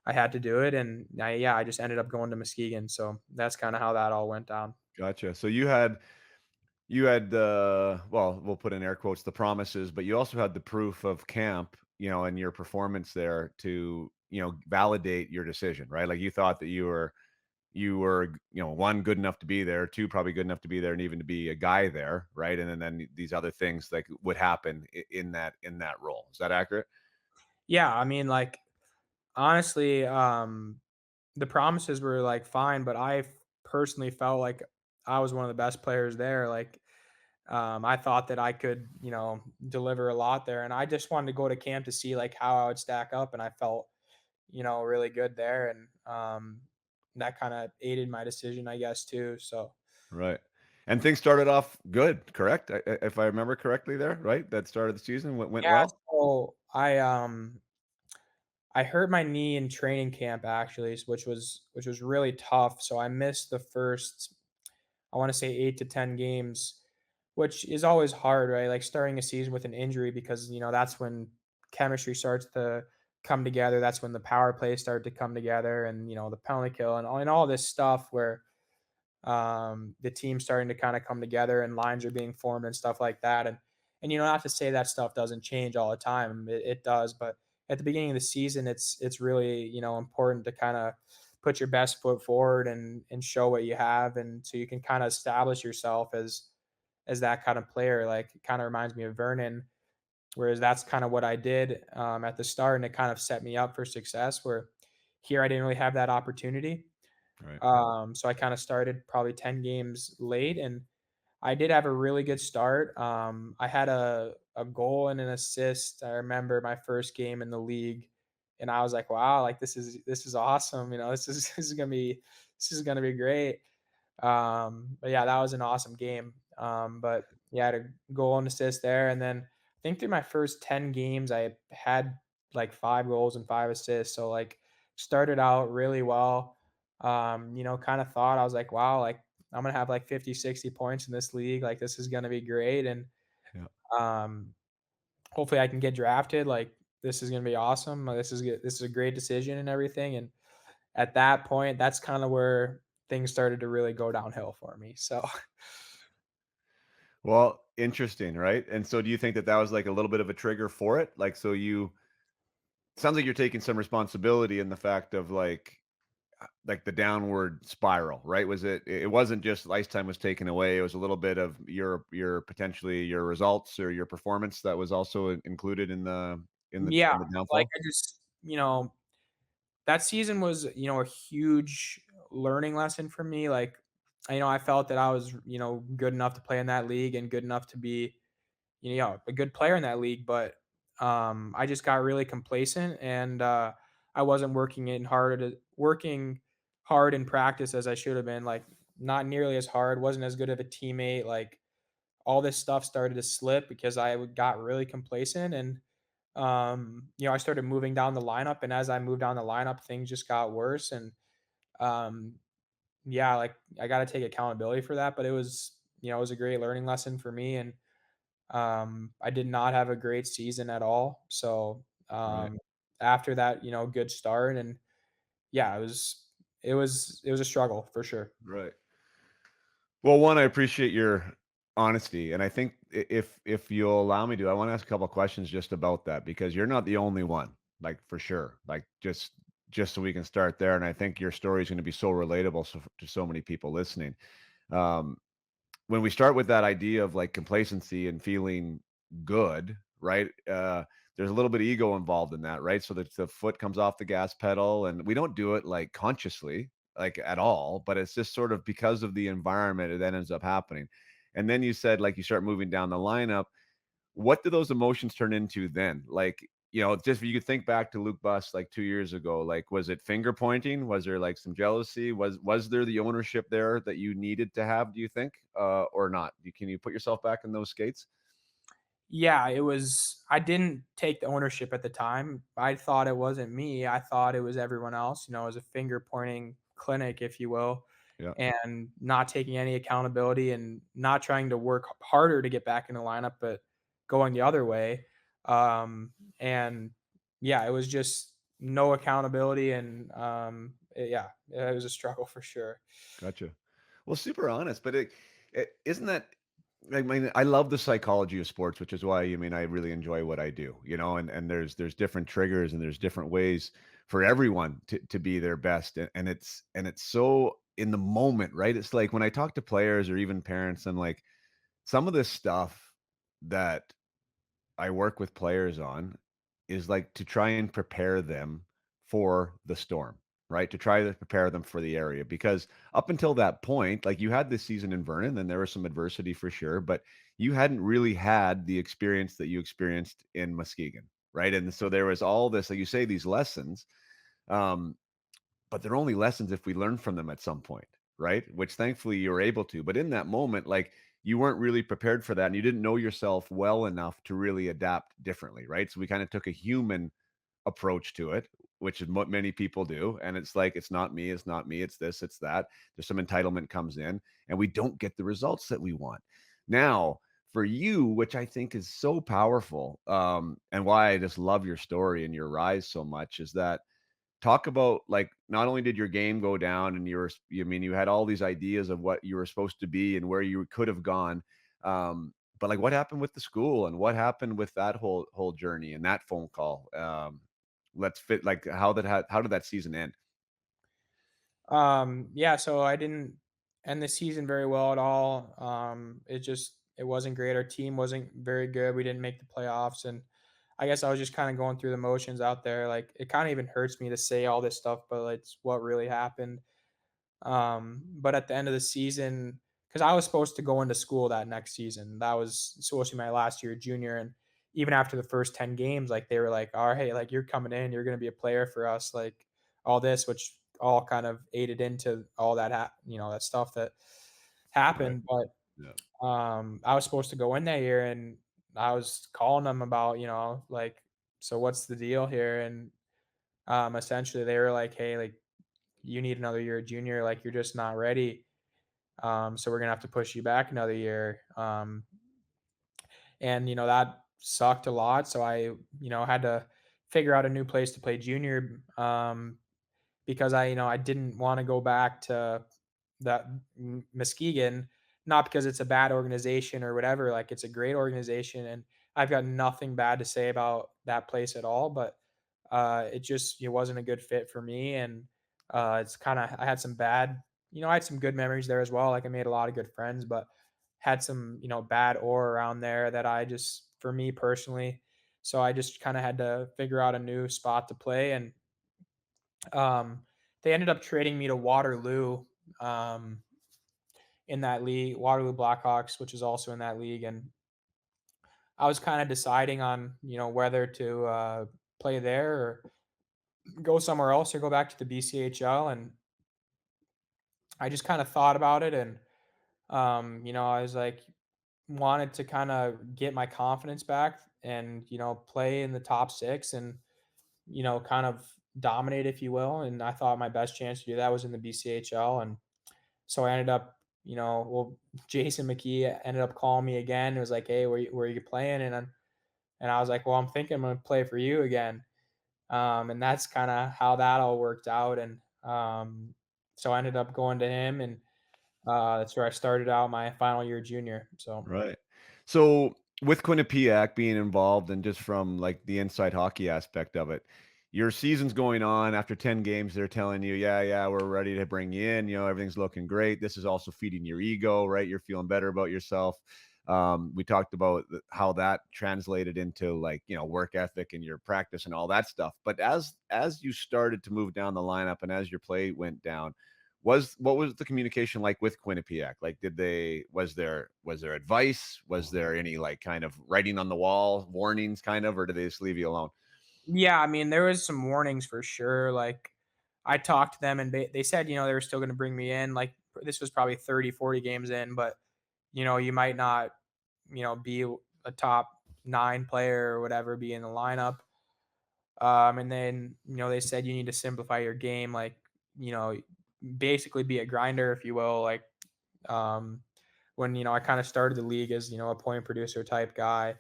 I had to do it, and I just ended up going to Muskegon, so that's kinda how that all went down. Gotcha. So you had the, well, we'll put in air quotes, the promises, but you also had the proof of camp, and your performance there to, validate your decision, right? Like you thought that you were, one, good enough to be there, two, probably good enough to be there and even to be a guy there, right? And then these other things like would happen in that role. Is that accurate? Yeah, I mean, like, honestly, the promises were, like, fine, but personally felt like I was one of the best players there, like, I thought that I could, deliver a lot there, and I just wanted to go to camp to see, like, how I would stack up, and I felt, really good there, and, that kinda aided my decision, I guess, too, so Right. And things started off good, correct? If I remember correctly there, right? That start of the season went yeah, well? so I hurt my knee in training camp actually, which was really tough, so I missed the first, I wanna say 8 to 10 games, which is always hard, right? Like, starting a season with an injury because, that's when chemistry starts to come together, that's when the power plays start to come together and, the penalty kill and all this stuff where, the team's starting to kinda come together and lines are being formed and stuff like that, and, not to say that stuff doesn't change all the time, it does, but at the beginning of the season, it's really, important to kinda put your best foot forward and show what you have, and so you can kinda establish yourself as that kind of player. Like, it kinda reminds me of Vernon, whereas that's kinda what I did, at the start, and it kind of set me up for success, where here I didn't really have that opportunity. Right. So I kinda started probably 10 games late, and I did have a really good start. I had a goal and an assist. I remember my first game in the league, and I was like, "Wow, like, this is awesome," this is gonna be great. But yeah, that was an awesome game. But yeah, I had a goal and assist there, and then I think through my first 10 games, I had like 5 goals and 5 assists. So, like, started out really well. Kind of thought I was like, wow, like, I'm gonna have like 50, 60 points in this league. Like, this is gonna be great. And Yeah. um, hopefully I can get drafted. Like, this is gonna be awesome. This is a great decision and everything. And at that point, that's kind of where things started to really go downhill for me. So Well, interesting, right? And so do you think that that was like a little bit of a trigger for it? Like, so you sounds like you're taking some responsibility in the fact of like the downward spiral, right? It wasn't just ice time was taken away. It was a little bit of your potentially your results or your performance that was also included in the in the yeah, in the like, downfall. I just, that season was, a huge learning lesson for me. Like, I felt that I was, good enough to play in that league and good enough to be, a good player in that league, but I just got really complacent and I wasn't working hard in practice as I should have been. Like, not nearly as hard, wasn't as good of a teammate. Like, all this stuff started to slip because got really complacent and I started moving down the lineup, and as I moved down the lineup, things just got worse. And yeah, like, I got to take accountability for that, but it was a great learning lesson for me. And I did not have a great season at all. So Right. after that, good start, and yeah, it was a struggle for sure. Right. Well, one, I appreciate your honesty, and I think if you'll allow me to, I want to ask a couple of questions just about that because you're not the only one, like for sure. Like just so we can start there, and I think your story is going to be so relatable to so many people listening. Um, when we start with that idea of like complacency and feeling good, right? There's a little bit of ego involved in that, right? So that the foot comes off the gas pedal, and we don't do it like consciously, like at all, but it's just sort of because of the environment, it then ends up happening. And then you said like you start moving down the lineup, what do those emotions turn into then? Like, just if you could think back to Luke Buss like 2 years ago, like was it finger pointing? Was there like some jealousy? Was there the ownership there that you needed to have, do you think? Or not? Can you put yourself back in those skates? Yeah, I didn't take the ownership at the time. I thought it wasn't me. I thought it was everyone else. It was a finger pointing clinic, if you will, Yeah, and not taking any accountability and not trying to work harder to get back in the lineup, but going the other way. And yeah, it was just no accountability. And yeah, it was a struggle for sure. gotcha. Well, super honest, but it isn't that. I mean, I love the psychology of sports, which is why I really enjoy what I do. And there's different triggers and there's different ways for everyone to be their best, and it's so in the moment, right? It's like when I talk to players or even parents, I'm like, some of this stuff that I work with players on is like to try and prepare them for the storm, right? To try to prepare them for the area because up until that point, like you had this season in Vernon and there was some adversity for sure, but you hadn't really had the experience that you experienced in Muskegon, right? And so there was all this, like you say, these lessons. Um, but they're only lessons if we learn from them at some point, right? Which thankfully you were able to. But in that moment, like you weren't really prepared for that and you didn't know yourself well enough to really adapt differently, right? So we kind of took a human approach to it, which is what many people do. And it's like, it's not me, it's not me, it's this, it's that. There's some entitlement comes in and we don't get the results that we want. Now, for you, which I think is so powerful, and why I just love your story and your rise so much, is that talk about like not only did your game go down and you had all these ideas of what you were supposed to be and where you could have gone, but like what happened with the school and what happened with that whole journey and that phone call. Let's fit like how did that season end? Yeah, so I didn't end the season very well at all. It wasn't great. Our team wasn't very good. We didn't make the playoffs, and I guess I was just kind of going through the motions out there. Like it kind of even hurts me to say all this stuff, but it's what really happened. But at the end of the season, because I was supposed to go into school that next season, that was supposed to be my last year junior. And even after the first 10 games, like they were like, all right, like you're coming in, you're going to be a player for us, like all this, which all kind of aided into all that, that stuff that Right. happened. But Yeah. I was supposed to go in that year and I was calling them about, like, so what's the deal here? And essentially they were like, hey, like, you need another year of junior, like you're just not ready. So we're gonna have to push you back another year. And that sucked a lot. So I, had to figure out a new place to play junior. Because I didn't want to go back to that Muskegon, not because it's a bad organization or whatever. Like it's a great organization, and I've got nothing bad to say about that place at all. But it wasn't a good fit for me, and it's kind of I had some bad, I had some good memories there as well. Like I made a lot of good friends, but had some bad aura around there that I just for me personally. So I just kind of had to figure out a new spot to play, and um, they ended up trading me to Waterloo, um, in that league, Waterloo Blackhawks, which is also in that league. And I was kind of deciding on, whether to play there or go somewhere else or go back to the BCHL. And I just kind of thought about it. And, I was like, wanted to kind of get my confidence back and, play in the top six and, kind of dominate, if you will. And I thought my best chance to do that was in the BCHL. And so I ended up well, Jason McKee ended up calling me again. It was like, "Hey, where you playing?" And I was like, "Well, I'm thinking I'm gonna play for you again." And that's kind of how that all worked out. And so I ended up going to him, and that's where I started out my final year junior. So. Right. So with Quinnipiac being involved and just from like the inside hockey aspect of it, your season's going on after 10 games, they're telling you, yeah, yeah, we're ready to bring you in. Everything's looking great. This is also feeding your ego, right? You're feeling better about yourself. We talked about how that translated into like, work ethic and your practice and all that stuff. But as you started to move down the lineup and as your play went down, what was the communication like with Quinnipiac? Like, was there advice? Was there any like kind of writing on the wall, warnings kind of, or did they just leave you alone? Yeah, I mean, there was some warnings for sure. Like, I talked to them and they said, they were still going to bring me in. Like, this was probably 30, 40 games in, but, you might not, be a top nine player or whatever, be in the lineup. And then, they said you need to simplify your game, like, you know, basically be a grinder, if you will. Like, um, when, I kind of started the league as, a point producer type guy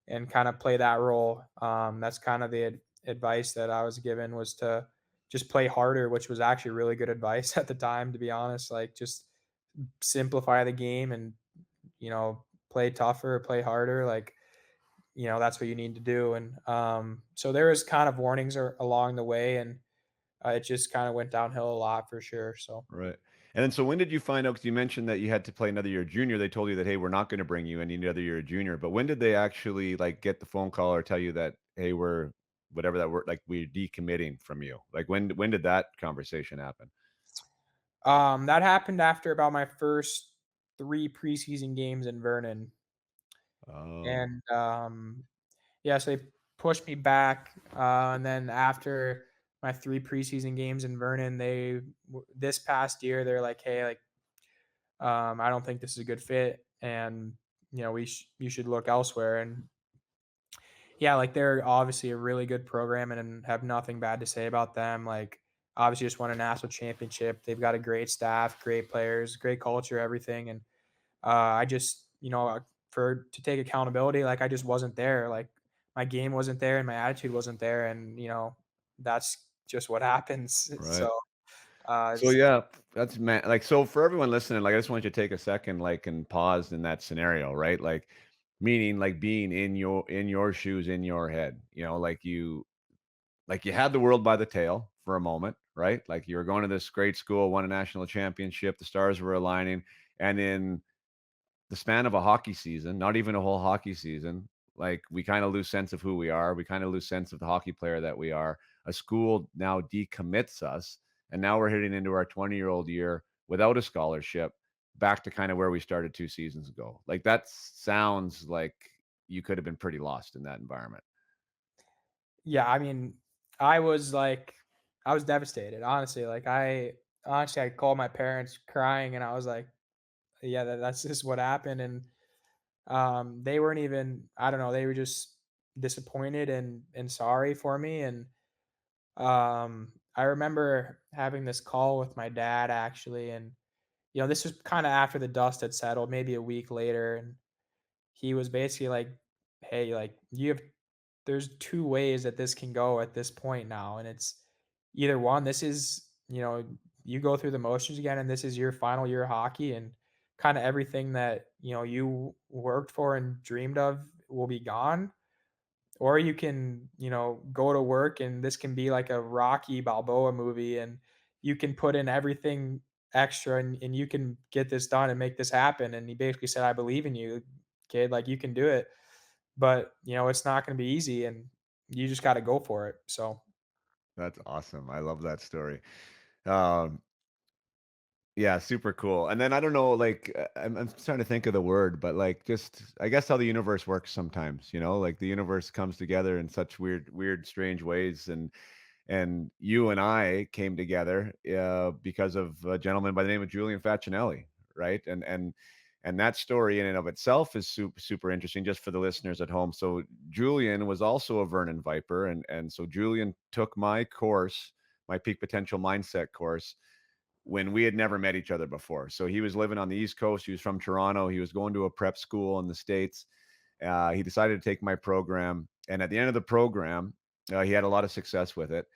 and kind of play that role. That's kind of the advice that I was given, was to just play harder, which was actually really good advice at the time, to be honest. Like, just simplify the game and, play tougher, play harder. Like, that's what you need to do. And so there was kind of warnings along the way, and it just kind of went downhill a lot for sure. So. Right. And then so when did you find out? Because you mentioned that you had to play another year junior. They told you that, hey, we're not going to bring you any other year junior. But when did they actually like get the phone call or tell you that, hey, we're whatever that word, like we're decommitting from you? Like when did that conversation happen? That happened after about my first three preseason games in Vernon. Oh, And yeah, so they pushed me back, and then after my 3 preseason games in Vernon, this past year, they're like, "Hey, like, I don't think this is a good fit, and, you should look elsewhere." And yeah, like, they're obviously a really good program and have nothing bad to say about them. Like, obviously just won a national championship. They've got a great staff, great players, great culture, everything. And I just, for to take accountability, like, I just wasn't there. Like, my game wasn't there and my attitude wasn't there, and that's just what happens. right. So So it's yeah, that's man. Like so for everyone listening, like I just want you to take a second, like and pause in that scenario, right? Like meaning like being in your shoes, in your head. Like you had the world by the tail for a moment, right? Like you were going to this great school, won a national championship, the stars were aligning, and in the span of a hockey season, not even a whole hockey season, like we kind of lose sense of who we are. We kind of lose sense of the hockey player that we are. A school now decommits us, and now we're heading into our 20-year-old year without a scholarship, back to kind of where we started 2 seasons ago. Like that sounds like you could have been pretty lost in that environment. Yeah, I mean, I was like, I was devastated, honestly. Like, I called my parents crying, and I was like, yeah, that's just what happened. And they weren't even, I don't know, they were just disappointed and sorry for me. And I remember having this call with my dad, actually. And this was kind of after the dust had settled, maybe a week later. And he was basically like, "Hey, like, there's two ways that this can go at this point now, and it's either one, this is, you go through the motions again, and this is your final year of hockey, and kind of everything that you worked for and dreamed of will be gone, or you can, go to work, and this can be like a Rocky Balboa movie, and you can put in everything extra, and you can get this done and make this happen." And he basically said, "I believe in you, kid. Like, you can do it, but it's not going to be easy, and you just got to go for it." So. That's awesome. I love that story. Um, Yeah, super cool. And then I don't know, like I'm trying to think of the word, but like just I guess how the universe works sometimes, like the universe comes together in such weird, strange ways. And you and I came together because of a gentleman by the name of Julian Facinelli, right? And that story in and of itself is super interesting just for the listeners at home. So Julian was also a Vernon Viper, and so Julian took my course, my peak potential mindset course, when we had never met each other before. So he was living on the East Coast. He was from Toronto. He was going to a prep school in the States. He decided to take my program. And at the end of the program, he had a lot of success with it.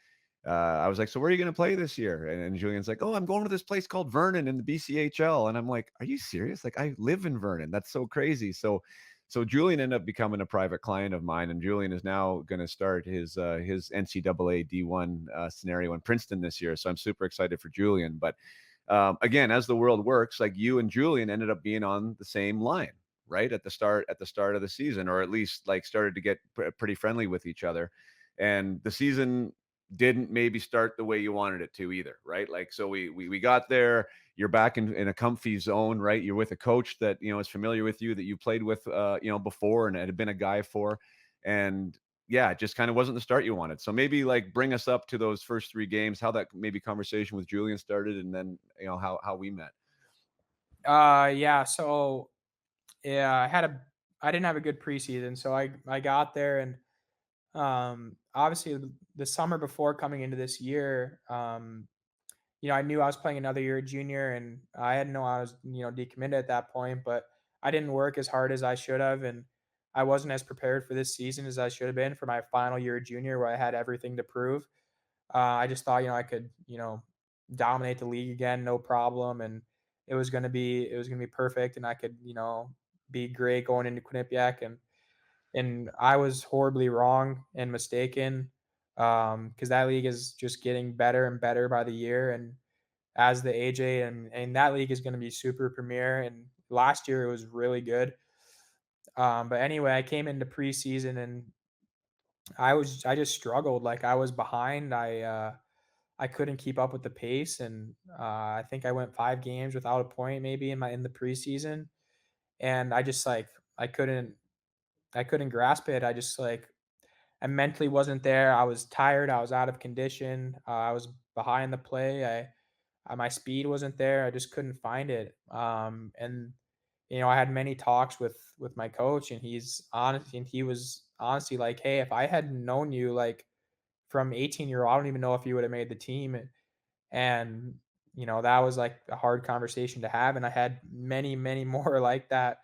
I was like, "So where are you going to play this year?" And Julian's like, "Oh, I'm going to this place called Vernon in the BCHL." And I'm like, "Are you serious? Like, I live in Vernon. That's so crazy." So Julian ended up becoming a private client of mine, and Julian is now going to start his NCAA D1 scenario in Princeton this year. So I'm super excited for Julian. But again, as the world works, like you and Julian ended up being on the same line, right at the start of the season, or at least like started to get pretty friendly with each other. And the season didn't maybe start the way you wanted it to either, right? Like, so we got there. You're back in a comfy zone, right? You're with a coach that is familiar with you, that you played with before and had been a guy for. And yeah, it just kind of wasn't the start you wanted. So maybe like bring us up to those first three games, how that maybe conversation with Julian started, and then how we met. Yeah. So yeah, I didn't have a good preseason, so I got there and obviously the summer before coming into this year, I knew I was playing another year junior, and I didn't know I was decommitted at that point, but I didn't work as hard as I should have, and I wasn't as prepared for this season as I should have been for my final year junior where I had everything to prove. I just thought, I could, dominate the league again, no problem, and it was gonna be perfect, and I could, be great going into Quinnipiac, and I was horribly wrong and mistaken, because that league is just getting better and better by the year, and as the AJ, and that league is going to be super premier. And last year it was really good. But anyway, I came into preseason and I just struggled. Like I was behind. I couldn't keep up with the pace, and I think I went 5 games without a point maybe in the preseason, and I just like I couldn't grasp it. I just like I mentally wasn't there. I was tired. I was out of condition. I was behind the play. My speed wasn't there. I just couldn't find it. And I had many talks with my coach, and he was honestly like, "Hey, if I had known you like from 18-year-old, I don't even know if you would have made the team." And that was like a hard conversation to have, and I had many, many more like that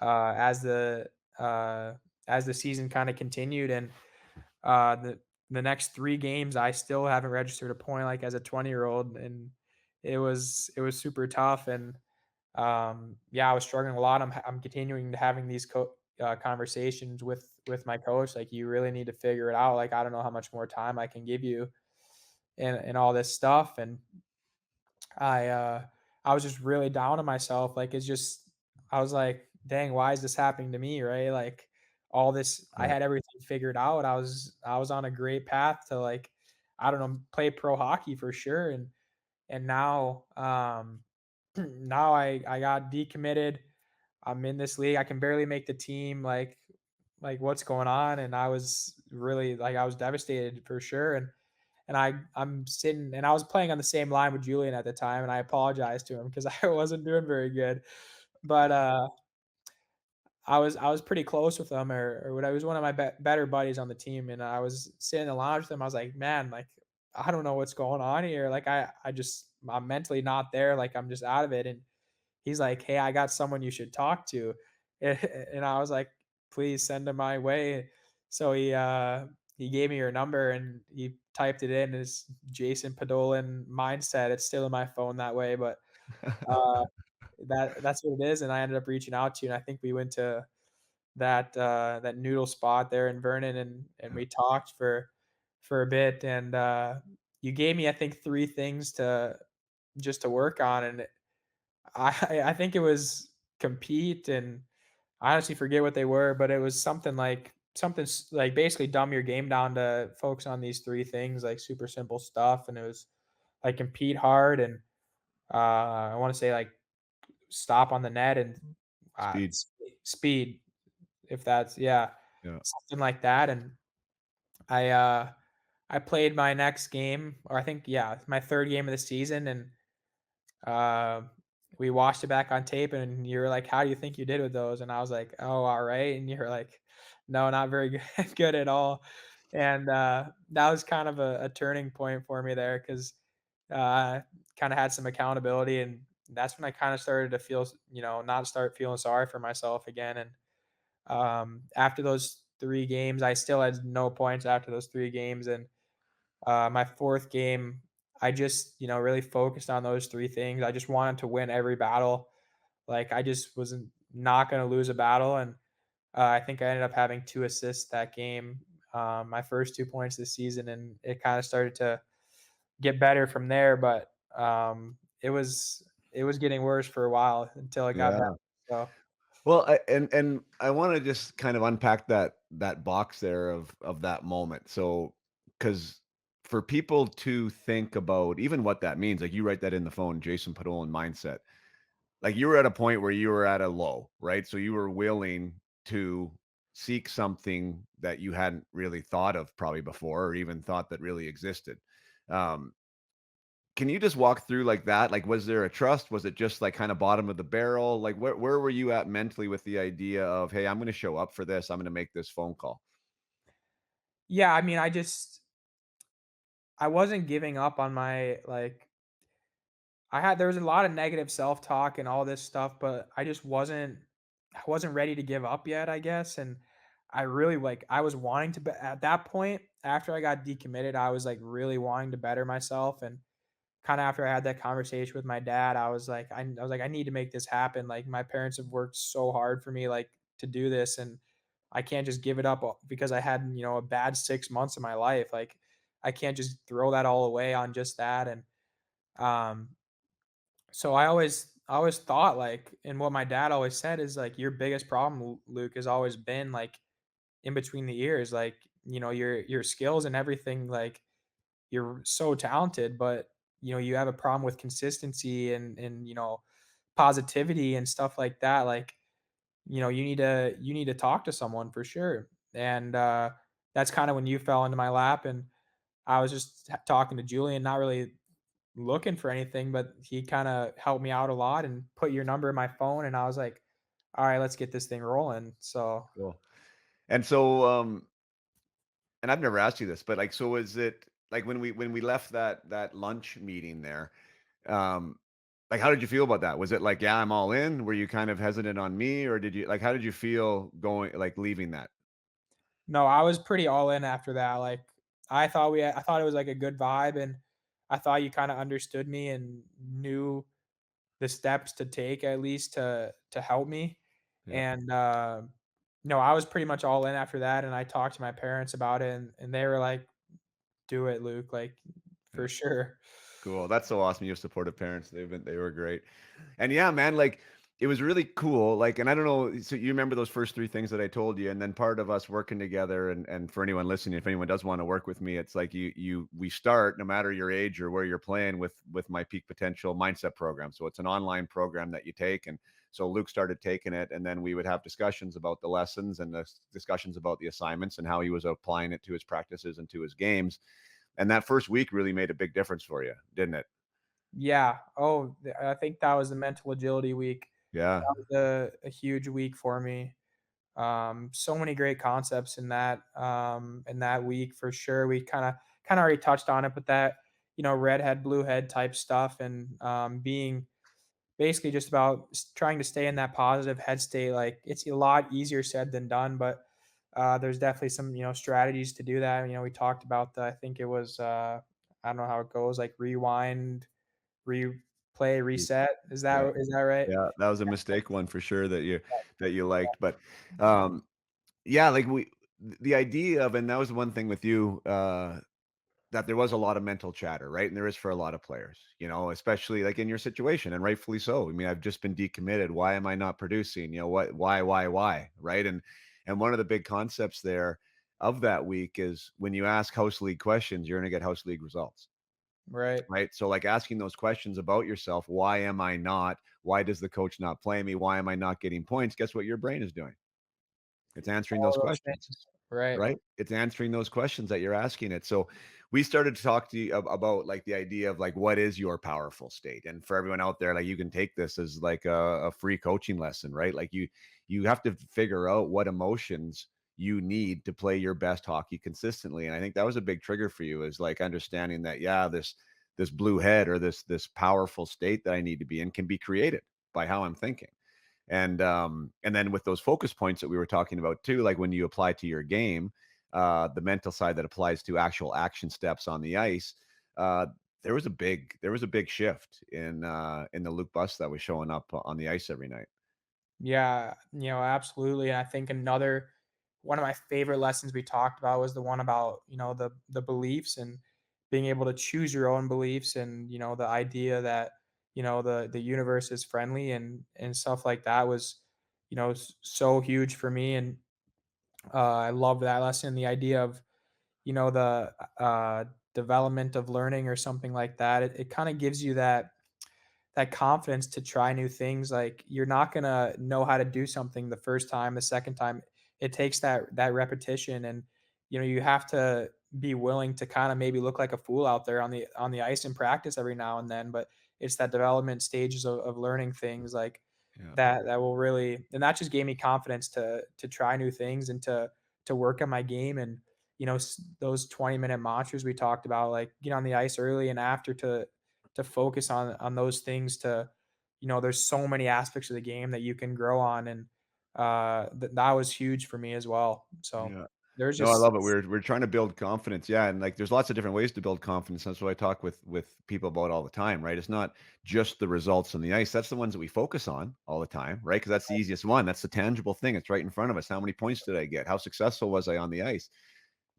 uh, as the uh, as the season kind of continued, and the next 3 games, I still haven't registered a point like as a 20-year-old, and it was super tough, and yeah, I was struggling a lot. I'm continuing to having these conversations with my coach. Like, you really need to figure it out. Like, I don't know how much more time I can give you, and all this stuff, and I uh I was just really down on myself. Like, it's just I was like, dang, why is this happening to me, right? Like, all this I Yeah. had everything figured out. I was on a great path to, like, I don't know, play pro hockey for sure, and now now I got decommitted. I'm in this league. I can barely make the team. Like what's going on? And I was really like I was devastated for sure. And I'm sitting and I was playing on the same line with Julian at the time, and I apologized to him because I wasn't doing very good. But I was pretty close with him, or what. I was one of my better buddies on the team, and I was sitting in the lounge with him. I was like, man, like I don't know what's going on here. Like I'm mentally not there. Like I'm just out of it. And he's like, "Hey, I got someone you should talk to." And I was like, "Please send him my way." So he gave me your number, and he typed it in as Jason Podollan mindset. It's still in my phone that way, but uh, that's what it is. And I ended up reaching out to you, and I think we went to that noodle spot there in Vernon, and Yeah. we talked for a bit, and you gave me, I think, 3 things to just to work on, and I think it was compete, and I honestly forget what they were, but it was like basically dumb your game down to focus on these 3 things, like super simple stuff, and it was like compete hard, and I want to say like stop on the net, and Speed. speed, if that's, yeah, Yeah. something like that. And I uh I played my next game, or I think, yeah, my third game of the season, and Uh, we watched it back on tape, and you were like, "How do you think you did with those?" And I was like, "Oh, all right." And you were like, "No, not very good, good at all." And that was kind of a turning point for me there, because kind of had some accountability, and that's when I kind of started to feel, not start feeling sorry for myself again. And after those 3 games, I still had no points after those 3 games, and my fourth game, I just, really focused on those 3 things. I just wanted to win every battle. Like I just wasn't not going to lose a battle, and I think I ended up having 2 assists that game, my first 2 points this season, and it kind of started to get better from there. But it was getting worse for a while until it got better. Yeah. So Well, and I want to just kind of unpack that box there of that moment. So, because for people to think about even what that means, like you write that in the phone, Jason Podollan mindset. Like you were at a point where you were at a low, right? So you were willing to seek something that you hadn't really thought of probably before, or even thought that really existed. Um, can you just walk through like that? Like, was there a trust? Was it just like kind of bottom of the barrel? Like, where were you at mentally with the idea of, hey, I'm going to show up for this. I'm going to make this phone call. yeah, I mean, I wasn't giving up on my like there was a lot of negative self-talk and all this stuff, but I wasn't ready to give up yet, I guess. And I really I was wanting to at that point after I got decommitted, I was like really wanting to better myself. And kind of after I had that conversation with my dad, I was like, I need to make this happen. Like my parents have worked so hard for me like to do this, and I can't just give it up because I had, a bad 6 months of my life. Like I can't just throw that all away on just that. And um so I always thought like, and what my dad always said is like, your biggest problem, Luke, has always been like in between the ears. Like, your skills and everything, like you're so talented, but you have a problem with consistency and positivity and stuff like that. Like, you need to talk to someone for sure. And that's kind of when you fell into my lap, and I was just talking to Julian, not really looking for anything, but he kinda helped me out a lot and put your number in my phone, and I was like, "Alright, let's get this thing rolling." So, Cool. And so, and I've never asked you this, but like, so is it like when we left that lunch meeting there? Um, like, how did you feel about that? Was it like, yeah, I'm all in? Were you kind of hesitant on me, or did you like, how did you feel going, like leaving that? no, I was pretty all in after that. Like, I thought it was, like, a good vibe, and I thought you kinda understood me and knew the steps to take at least to help me. Yeah. And, no, I was pretty much all in after that, and I talked to my parents about it, and they were like, "Do it, Luke," like, Yeah. for sure. Cool. That's so awesome. You have supportive parents. They were great. And yeah, man, like it was really cool. Like, and I don't know, so you remember those first three things that I told you, and then part of us working together, and for anyone listening, if anyone does want to work with me, it's like we start no matter your age or where you're playing with my peak potential mindset program. So it's an online program that you take. And so Luke started taking it, and then we would have discussions about the lessons and the discussions about the assignments and how he was applying it to his practices and to his games. And that first week really made a big difference for you, didn't it? Yeah. Oh, I think that was the mental agility week. Yeah. That was a huge week for me. So many great concepts in that week for sure. We kinda already touched on it, but that, redhead, blue head type stuff, and being basically just about trying to stay in that positive head state. Like it's a lot easier said than done, but there's definitely some, strategies to do that. We talked about I think it was I don't know how it goes, like rewind, replay, reset. Is that Yeah. is that right? Yeah, that was a mistake one for sure that you liked, but, um, yeah, like the idea of, and that was the one thing with you, that there was a lot of mental chatter, right? And there is for a lot of players, especially like in your situation, and rightfully so. I mean, I've just been decommitted. Why am I not producing? What? Why? Right? And one of the big concepts there of that week is when you ask house league questions, you're going to get house league results. Right. Right? So, like, asking those questions about yourself, "Why am I not? Why does the coach not play me? Why am I not getting points?" Guess what your brain is doing? It's answering those All those questions, things. Right. right? It's answering those questions that you're asking it. So, we started to talk to you about, like, the idea of, like, what is your powerful state? And for everyone out there, like, you can take this as, like, a free coaching lesson, right? Like, you have to figure out what emotions you need to play your best hockey consistently, and I think that was a big trigger for you is, like, understanding that, yeah, this blue head or this powerful state that I need to be in can be created by how I'm thinking. And then with those focus points that we were talking about too, like when you apply to your game, the mental side that applies to actual action steps on the ice, uh, there was a big shift in the Luke Bus that was showing up on the ice every night. Yeah, absolutely. And I think another one of my favorite lessons we talked about was the one about, the beliefs and being able to choose your own beliefs and, the idea that, the universe is friendly and stuff like that was, so huge for me. And I love that lesson. The idea of, the development of learning or something like that. It kind of gives you that confidence to try new things. Like you're not gonna know how to do something the first time, the second time. It takes that repetition, and you have to be willing to kind of maybe look like a fool out there on the ice in practice every now and then. But it's that development stages of learning things like Yeah. that will really, and that just gave me confidence to try new things and to work on my game. And those 20-minute mantras we talked about, like get on the ice early and after to focus on those things. To there's so many aspects of the game that you can grow on. And that was huge for me as well. So Yeah. there's No, I just love it. We're trying to build confidence. Yeah, and like there's lots of different ways to build confidence. That's what I talk with people about all the time, right? It's not just the results on the ice. That's the ones that we focus on all the time, right? Because that's the easiest one. That's the tangible thing. It's right in front of us. How many points did I get? How successful was I on the ice?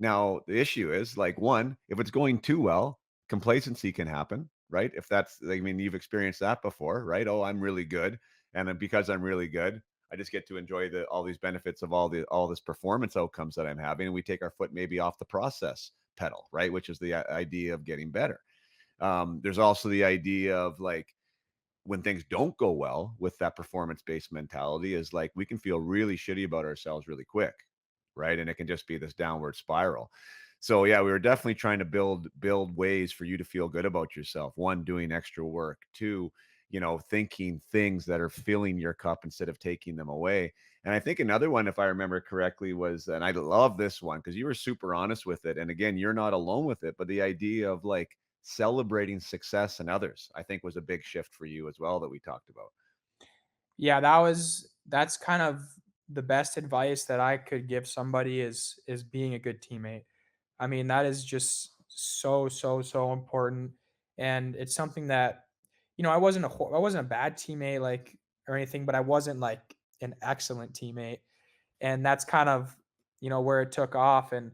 Now, the issue is like one, if it's going too well, complacency can happen, right? If that's, I mean, you've experienced that before, right? Oh, I'm really good. And then because I'm really good, I just get to enjoy all these benefits of all this performance outcomes that I'm having. And we take our foot maybe off the process pedal, right? Which is the idea of getting better. There's also the idea of like, when things don't go well with that performance based mentality is like we can feel really shitty about ourselves really quick, right? And it can just be this downward spiral. So yeah, we were definitely trying to build ways for you to feel good about yourself. One, doing extra work. Two, thinking things that are filling your cup instead of taking them away. And I think another one, if I remember correctly, was, and I love this one because you were super honest with it. And again, you're not alone with it, but the idea of like celebrating success in others, I think was a big shift for you as well that we talked about. Yeah, that's kind of the best advice that I could give somebody is being a good teammate. I mean, that is just so important. And it's something that I wasn't a bad teammate like or anything, but I wasn't like an excellent teammate. And that's kind of where it took off. And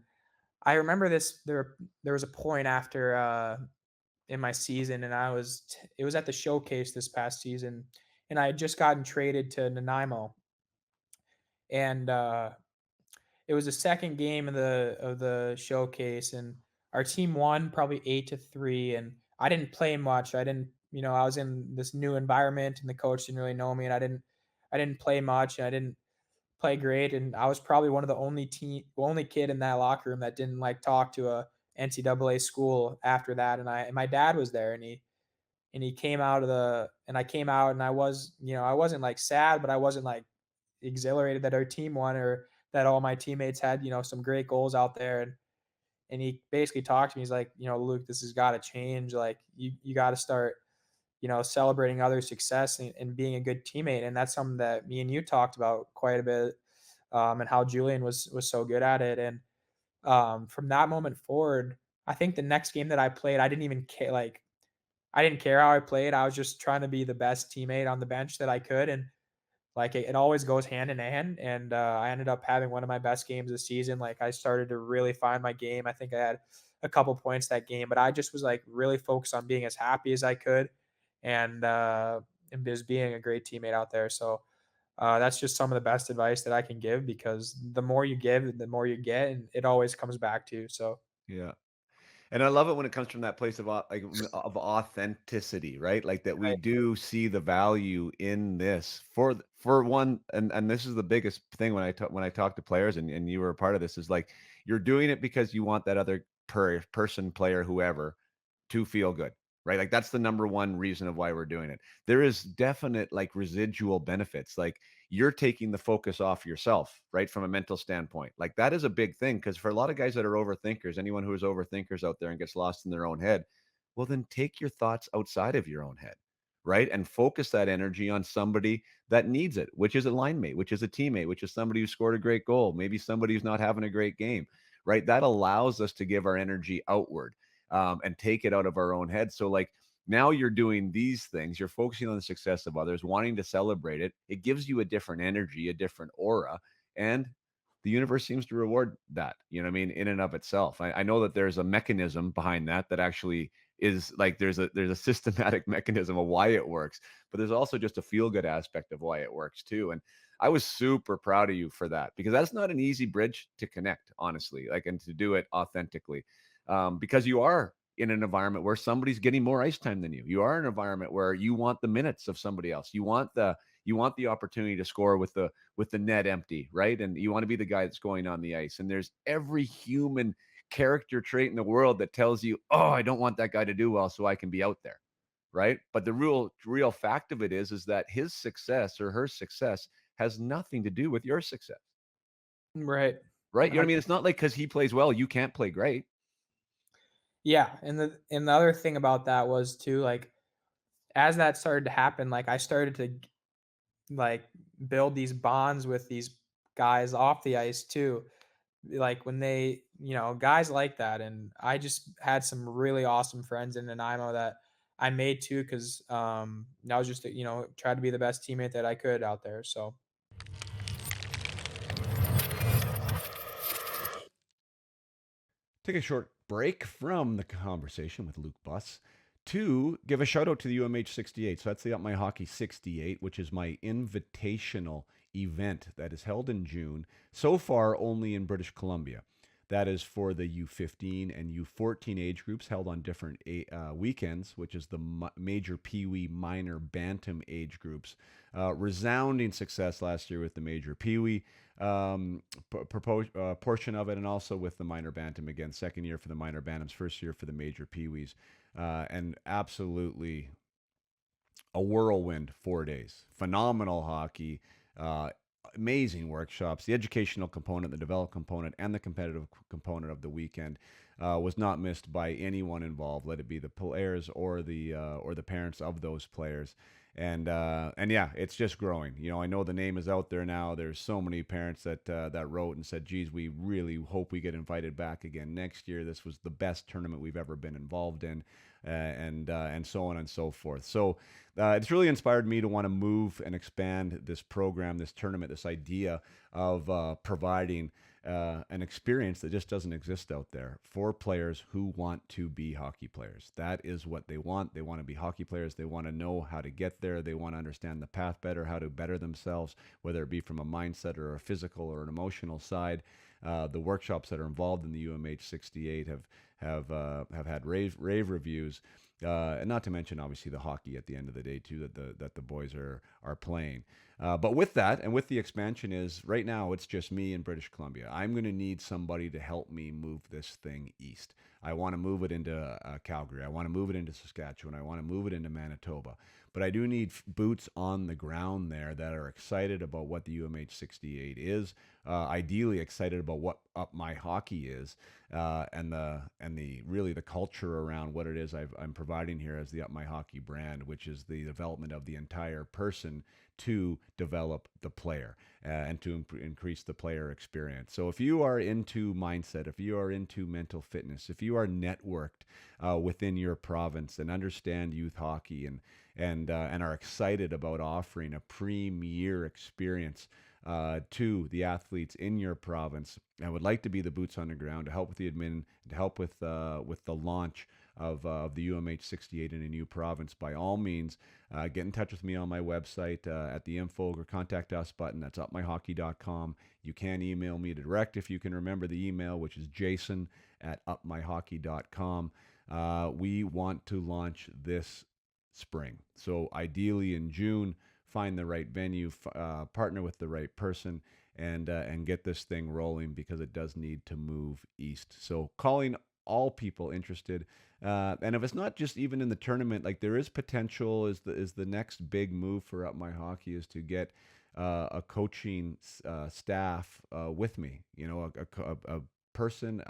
I remember there was a point after in my season, and it was at the showcase this past season, and I had just gotten traded to Nanaimo, and it was the second game of the showcase, and our team won probably 8-3, and I didn't play much. I didn't, I was in this new environment, and the coach didn't really know me, and I didn't play much, and I didn't play great, and I was probably one of the only kid in that locker room that didn't like talk to a NCAA school after that, and my dad was there, and he came out of the and I came out and I was, I wasn't like sad, but I wasn't like exhilarated that our team won or that all my teammates had, some great goals out there. And he basically talked to me. He's like, Luke, this has got to change. Like you got to start, celebrating other success and being a good teammate. And that's something that me and you talked about quite a bit. And how Julian was so good at it. And from that moment forward, I think the next game that I played, I didn't even care. Like I didn't care how I played. I was just trying to be the best teammate on the bench that I could, and like it always goes hand in hand. And I ended up having one of my best games this season. Like I started to really find my game. I think I had a couple points that game, but I just was like really focused on being as happy as I could, and just being a great teammate out there. So that's just some of the best advice that I can give because the more you give, the more you get, and it always comes back to you. So Yeah. And I love it when it comes from that place of of authenticity, right? Like that we right. do see the value in this for one, and this is the biggest thing when I talk to players, and you were a part of this, is like you're doing it because you want that other person, player, whoever, to feel good, right? Like that's the number one reason of why we're doing it. There is definite like residual benefits. Like you're taking the focus off yourself, right? From a mental standpoint. Like that is a big thing because for a lot of guys that are overthinkers, anyone who is overthinkers out there and gets lost in their own head, well, then take your thoughts outside of your own head, right? And focus that energy on somebody that needs it, which is a line mate, which is a teammate, which is somebody who scored a great goal, maybe somebody who's not having a great game, right? That allows us to give our energy outward, and take it out of our own head. So, like, now you're doing these things, you're focusing on the success of others, wanting to celebrate it. It gives you a different energy, a different aura, and the universe seems to reward that, you know what I mean, in and of itself. I know that there's a mechanism behind that that actually is like there's a systematic mechanism of why it works, but there's also just a feel good aspect of why it works too. And I was super proud of you for that, because that's not an easy bridge to connect, honestly, like, and to do it authentically, because you are in an environment where somebody's getting more ice time than you. You are in an environment where you want the minutes of somebody else. You want the opportunity to score with the net empty, right? And you want to be the guy that's going on the ice. And there's every human character trait in the world that tells you, "Oh, I don't want that guy to do well so I can be out there." Right? But the real fact of it is that his success or her success has nothing to do with your success. Right. Right? You know what I mean? 100. It's not like cuz he plays well, you can't play great. Yeah, and the other thing about that was too, like, as that started to happen, like, I started to like build these bonds with these guys off the ice too. Like when they, guys like that. And I just had some really awesome friends in Nanaimo that I made too, because I was just, tried to be the best teammate that I could out there. So Take a short break from the conversation with Luke Buss to give a shout out to the UMH 68. So that's the Up My Hockey 68, which is my invitational event that is held in June, so far only in British Columbia. That is for the U15 and U14 age groups, held on different weekends, which is the major Pee Wee minor bantam age groups. Resounding success last year with the major Pee Wee portion of it, and also with the minor bantam again, second year for the minor bantams, first year for the major Pee Wees, and absolutely a whirlwind 4 days. Phenomenal hockey, uh, amazing workshops. The educational component, the development component, and the competitive component of the weekend was not missed by anyone involved, let it be the players or the parents of those players. And yeah, it's just growing. You know, I know the name is out there now. There's so many parents that wrote and said, "Geez, we really hope we get invited back again next year. This was the best tournament we've ever been involved in." And so on and so forth. So it's really inspired me to want to move and expand this program, this tournament, this idea of providing an experience that just doesn't exist out there for players who want to be hockey players. That is what they want. They want to be hockey players. They want to know how to get there. They want to understand the path better, how to better themselves, whether it be from a mindset or a physical or an emotional side. The workshops that are involved in the UMH 68 have had rave reviews, and not to mention obviously the hockey at the end of the day too that the boys are playing. But with that and with the expansion is right now it's just me in British Columbia. I'm going to need somebody to help me move this thing east. I want to move it into Calgary. I want to move it into Saskatchewan. I want to move it into Manitoba. But I do need boots on the ground there that are excited about what the UMH 68 is, ideally excited about what Up My Hockey is, and the really the culture around what it is I'm providing here as the Up My Hockey brand, which is the development of the entire person to develop the player, and to increase the player experience. So if you are into mindset, if you are into mental fitness, if you are networked within your province and understand youth hockey and are excited about offering a premier experience to the athletes in your province, and would like to be the boots on the ground to help with the admin, to help with the launch of the UMH 68 in a new province, by all means, get in touch with me on my website at the info or contact us button. That's upmyhockey.com. You can email me direct if you can remember the email, which is jason@upmyhockey.com. We want to launch this spring. So ideally in June, find the right venue, partner with the right person, and get this thing rolling, because it does need to move east. So calling all people interested, and if it's not just even in the tournament, like there is potential. Is the next big move for Up My Hockey is to get a coaching staff with me. You know, a person,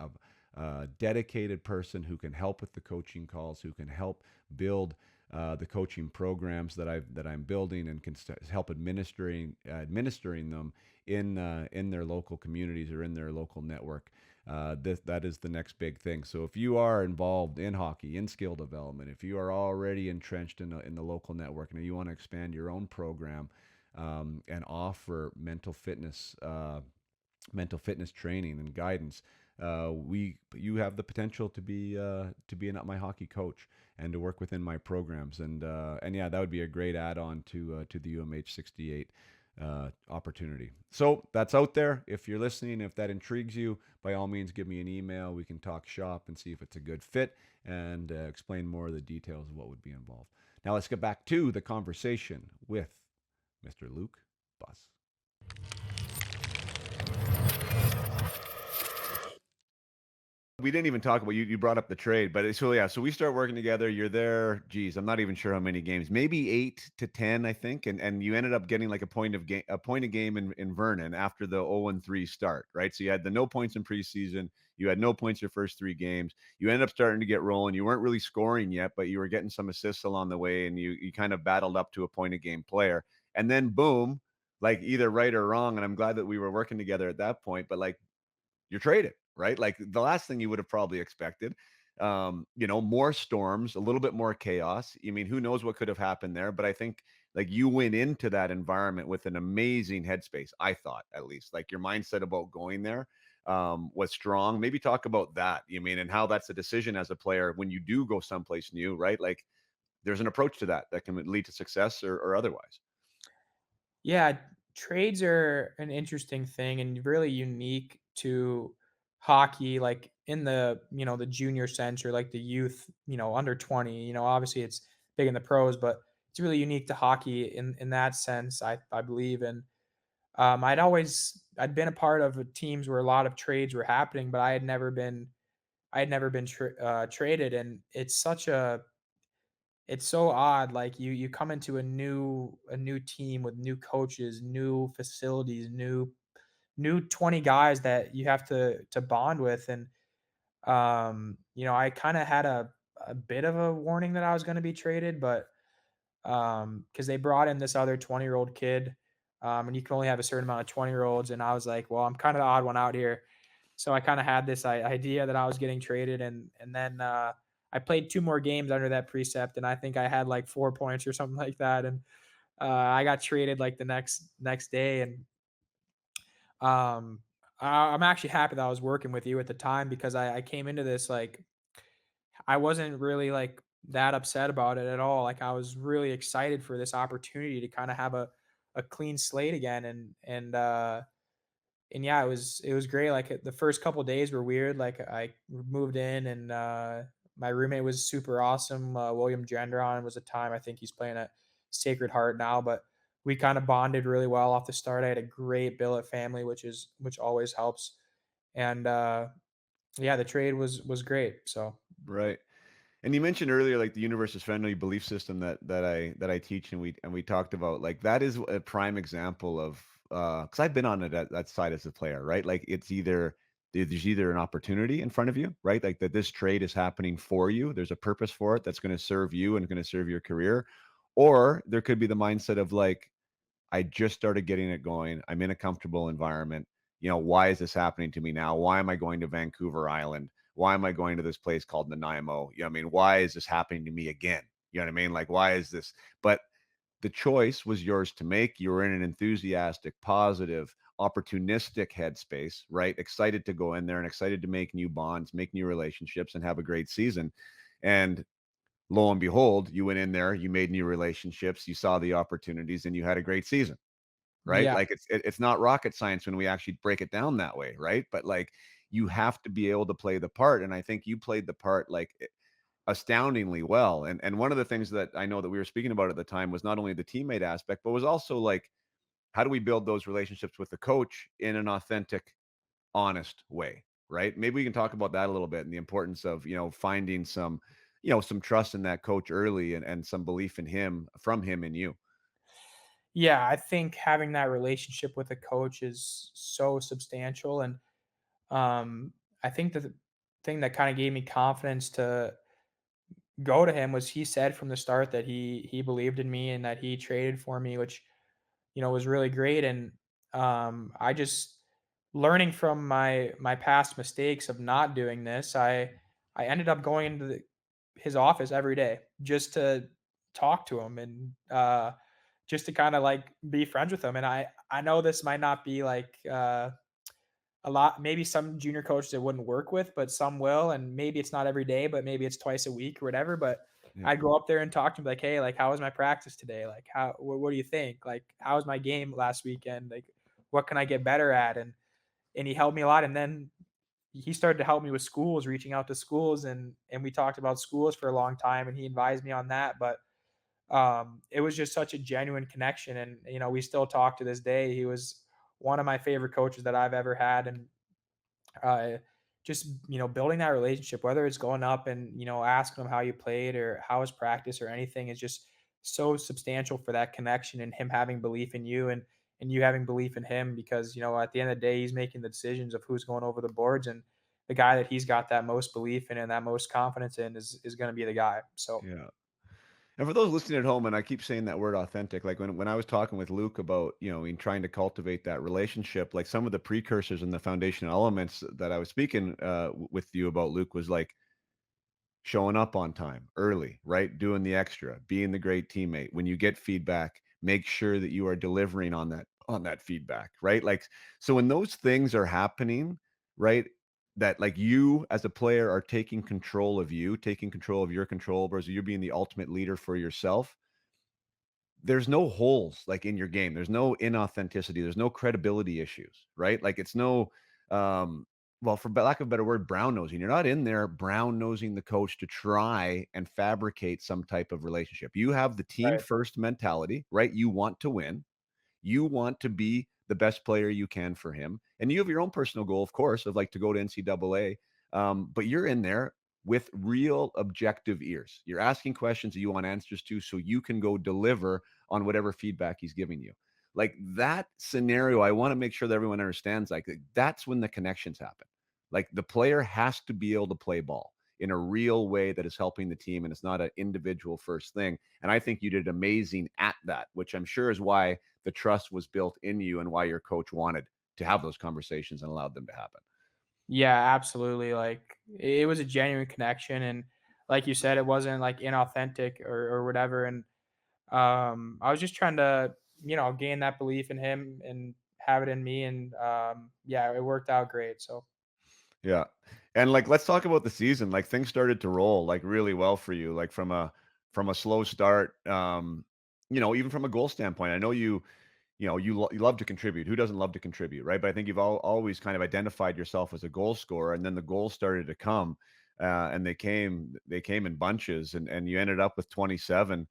dedicated person who can help with the coaching calls, who can help build the coaching programs that I'm building, and can help administering them in their local communities or in their local network. That is the next big thing. So if you are involved in hockey, in skill development, if you are already entrenched in the local network and you want to expand your own program and offer mental fitness training and guidance, we you have the potential to be an Up My Hockey coach and to work within my programs, and yeah, that would be a great add-on to the UMH 68 opportunity. So that's out there. If you're listening, if that intrigues you, by all means, give me an email. We can talk shop and see if it's a good fit and explain more of the details of what would be involved. Now let's get back to the conversation with Mr. Luke Buss. We didn't even talk about you. You brought up the trade, but so yeah. So we start working together. You're there. Geez, I'm not even sure how many games. Maybe 8 to 10, I think. And you ended up getting like a point a game in Vernon after the 0-3 start, right? So you had the no points in preseason. You had no points your first 3 games. You ended up starting to get rolling. You weren't really scoring yet, but you were getting some assists along the way, and you kind of battled up to a point a game player. And then boom, like either right or wrong. And I'm glad that we were working together at that point. But like you're traded, right? Like the last thing you would have probably expected. More storms, a little bit more chaos. I mean, who knows what could have happened there? But I think like you went into that environment with an amazing headspace. I thought, at least, like your mindset about going there was strong. Maybe talk about that. You mean, and how that's a decision as a player when you do go someplace new, right? Like there's an approach to that that can lead to success or otherwise. Yeah, trades are an interesting thing and really unique to hockey, like in the junior sense or like the youth, under 20. Obviously it's big in the pros, but it's really unique to hockey in that sense, I believe. And I'd been a part of teams where a lot of trades were happening, but I had never been traded, and it's so odd. Like you come into a new team with new coaches, new facilities, new 20 guys that you have to bond with. And I kind of had a bit of a warning that I was going to be traded, but because they brought in this other 20-year-old kid, and you can only have a certain amount of 20-year-olds, and I was like, well, I'm kind of the odd one out here. So I kind of had this idea that I was getting traded, and then I played 2 more games under that precept, and I think I had like 4 points or something like that, and I got traded like the next day. And I'm actually happy that I was working with you at the time, because I came into this like I wasn't really like that upset about it at all. Like I was really excited for this opportunity to kind of have a clean slate again. And yeah, it was great. Like the first couple days were weird. Like I moved in, and my roommate was super awesome. William Gendron was a time. I think he's playing at Sacred Heart now, but we kind of bonded really well off the start. I had a great billet family, which always helps. And yeah, the trade was great. So Right. And you mentioned earlier, like the universe is friendly belief system that I teach, and we talked about like that is a prime example of because I've been on it at that side as a player, right? Like there's either an opportunity in front of you, right? Like that this trade is happening for you. There's a purpose for it that's going to serve you and going to serve your career, or there could be the mindset of like I just started getting it going. I'm in a comfortable environment. Why is this happening to me now? Why am I going to Vancouver Island? Why am I going to this place called Nanaimo? I mean, why is this happening to me again? You know what I mean? Like, why is this? But the choice was yours to make. You were in an enthusiastic, positive, opportunistic headspace, right? Excited to go in there and excited to make new bonds, make new relationships, and have a great season. And lo and behold, you went in there, you made new relationships, you saw the opportunities, and you had a great season, right? yeah. Like it's not rocket science when we actually break it down that way, right? But like you have to be able to play the part, and I think you played the part like astoundingly well. And one of the things that I know that we were speaking about at the time was not only the teammate aspect, but was also like how do we build those relationships with the coach in an authentic, honest way, right? Maybe we can talk about that a little bit and the importance of, finding some trust in that coach early and some belief in him from him and you. Yeah, I think having that relationship with a coach is so substantial. And I think that thing that kind of gave me confidence to go to him was he said from the start that he believed in me and that he traded for me, which was really great. And I just learning from my past mistakes of not doing this, I ended up going into his office every day just to talk to him and just to kind of like be friends with him. And I know this might not be like a lot, maybe some junior coaches it wouldn't work with, but some will, and maybe it's not every day, but maybe it's twice a week or whatever. But Yeah. I go up there and talk to him like, "Hey, like, how was my practice today? Like, what do you think? Like, how was my game last weekend? Like, what can I get better at?" And he helped me a lot. And then he started to help me with schools, reaching out to schools, and we talked about schools for a long time, and he advised me on that. But it was just such a genuine connection, and we still talk to this day. He was one of my favorite coaches that I've ever had. And uh, just building that relationship, whether it's going up and asking them how you played or how was practice or anything, is just so substantial for that connection and him having belief in you, and you having belief in him, because at the end of the day he's making the decisions of who's going over the boards, and the guy that he's got that most belief in and that most confidence in is going to be the guy. So Yeah. And for those listening at home, and I keep saying that word authentic, like when I was talking with Luke about, in trying to cultivate that relationship, like some of the precursors and the foundational elements that I was speaking with you about, Luke, was like showing up on time, early, right? Doing the extra, being the great teammate. When you get feedback, make sure that you are delivering on that feedback, right? Like so when those things are happening, right? That like you as a player are taking control of you, taking control of your controllables, you're being the ultimate leader for yourself. There's no holes like in your game. There's no inauthenticity. There's no credibility issues, right? Like it's no, well, for lack of a better word, brown nosing. You're not in there brown nosing the coach to try and fabricate some type of relationship. You have the team right. first mentality, right? You want to win. You want to be the best player you can for him. And you have your own personal goal, of course, of like to go to NCAA. But you're in there with real objective ears. You're asking questions that you want answers to so you can go deliver on whatever feedback he's giving you. Like that scenario, I want to make sure that everyone understands like that's when the connections happen. Like the player has to be able to play ball in a real way that is helping the team and it's not an individual first thing. And I think you did amazing at that, which I'm sure is why the trust was built in you and why your coach wanted to have those conversations and allowed them to happen. Yeah, absolutely. Like it was a genuine connection, and like you said, it wasn't like inauthentic or whatever. And I was just trying to, gain that belief in him and have it in me. And yeah, it worked out great. So Yeah. And like let's talk about the season. Like things started to roll like really well for you, like from a slow start. Even from a goal standpoint. I know you love to contribute. Who doesn't love to contribute, right? But I think you've always kind of identified yourself as a goal scorer, and then the goals started to come, and they came in bunches, and you ended up with 27,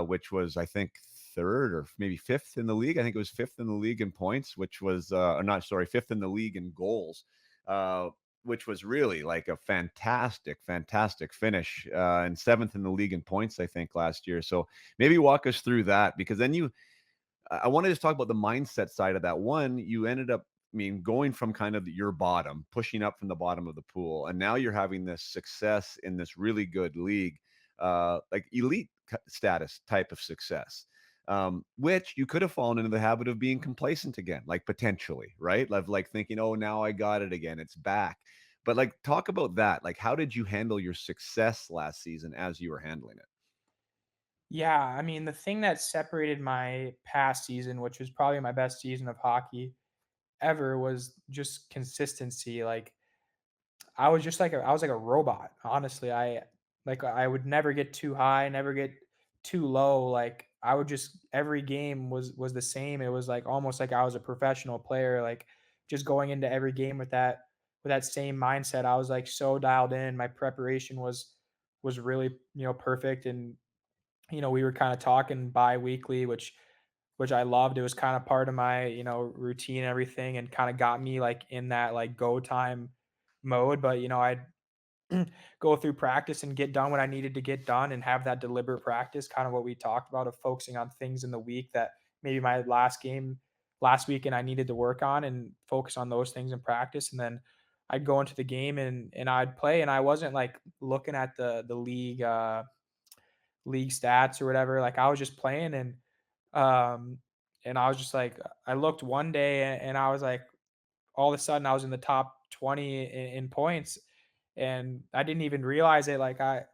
which was I think third or maybe fifth in the league. I think it was fifth in the league in points, which was not sorry, fifth in the league in goals, uh, which was really like a fantastic finish, and seventh in the league in points, I think, last year. So maybe walk us through that because then I want to just talk about the mindset side of that. One, you ended up, I mean, going from kind of your bottom, pushing up from the bottom of the pool, and now you're having this success in this really good league, like elite status type of success, which you could have fallen into the habit of being complacent again, like potentially, right? Like thinking, oh, now I got it again, it's back. But like, talk about that. Like, how did you handle your success last season as you were handling it? yeah, I mean, the thing that separated my past season, which was probably my best season of hockey ever, was just consistency. Like I was like a robot, honestly. I would never get too high, never get too low. Like I would just every game was the same. It was like almost like I was a professional player, like just going into every game with that same mindset. I was like so dialed in. My preparation was really, perfect. And we were kind of talking bi-weekly, which I loved. It was kind of part of my, routine and everything, and kind of got me like in that like go time mode. But I'd go through practice and get done what I needed to get done and have that deliberate practice, kind of what we talked about, of focusing on things in the week that maybe my last weekend I needed to work on, and focus on those things in practice. And then I'd go into the game and I'd play, and I wasn't like looking at the league stats or whatever. Like I was just playing um and I was just like I looked one day and I was like all of a sudden I was in the top 20 in points and I didn't even realize it. Like I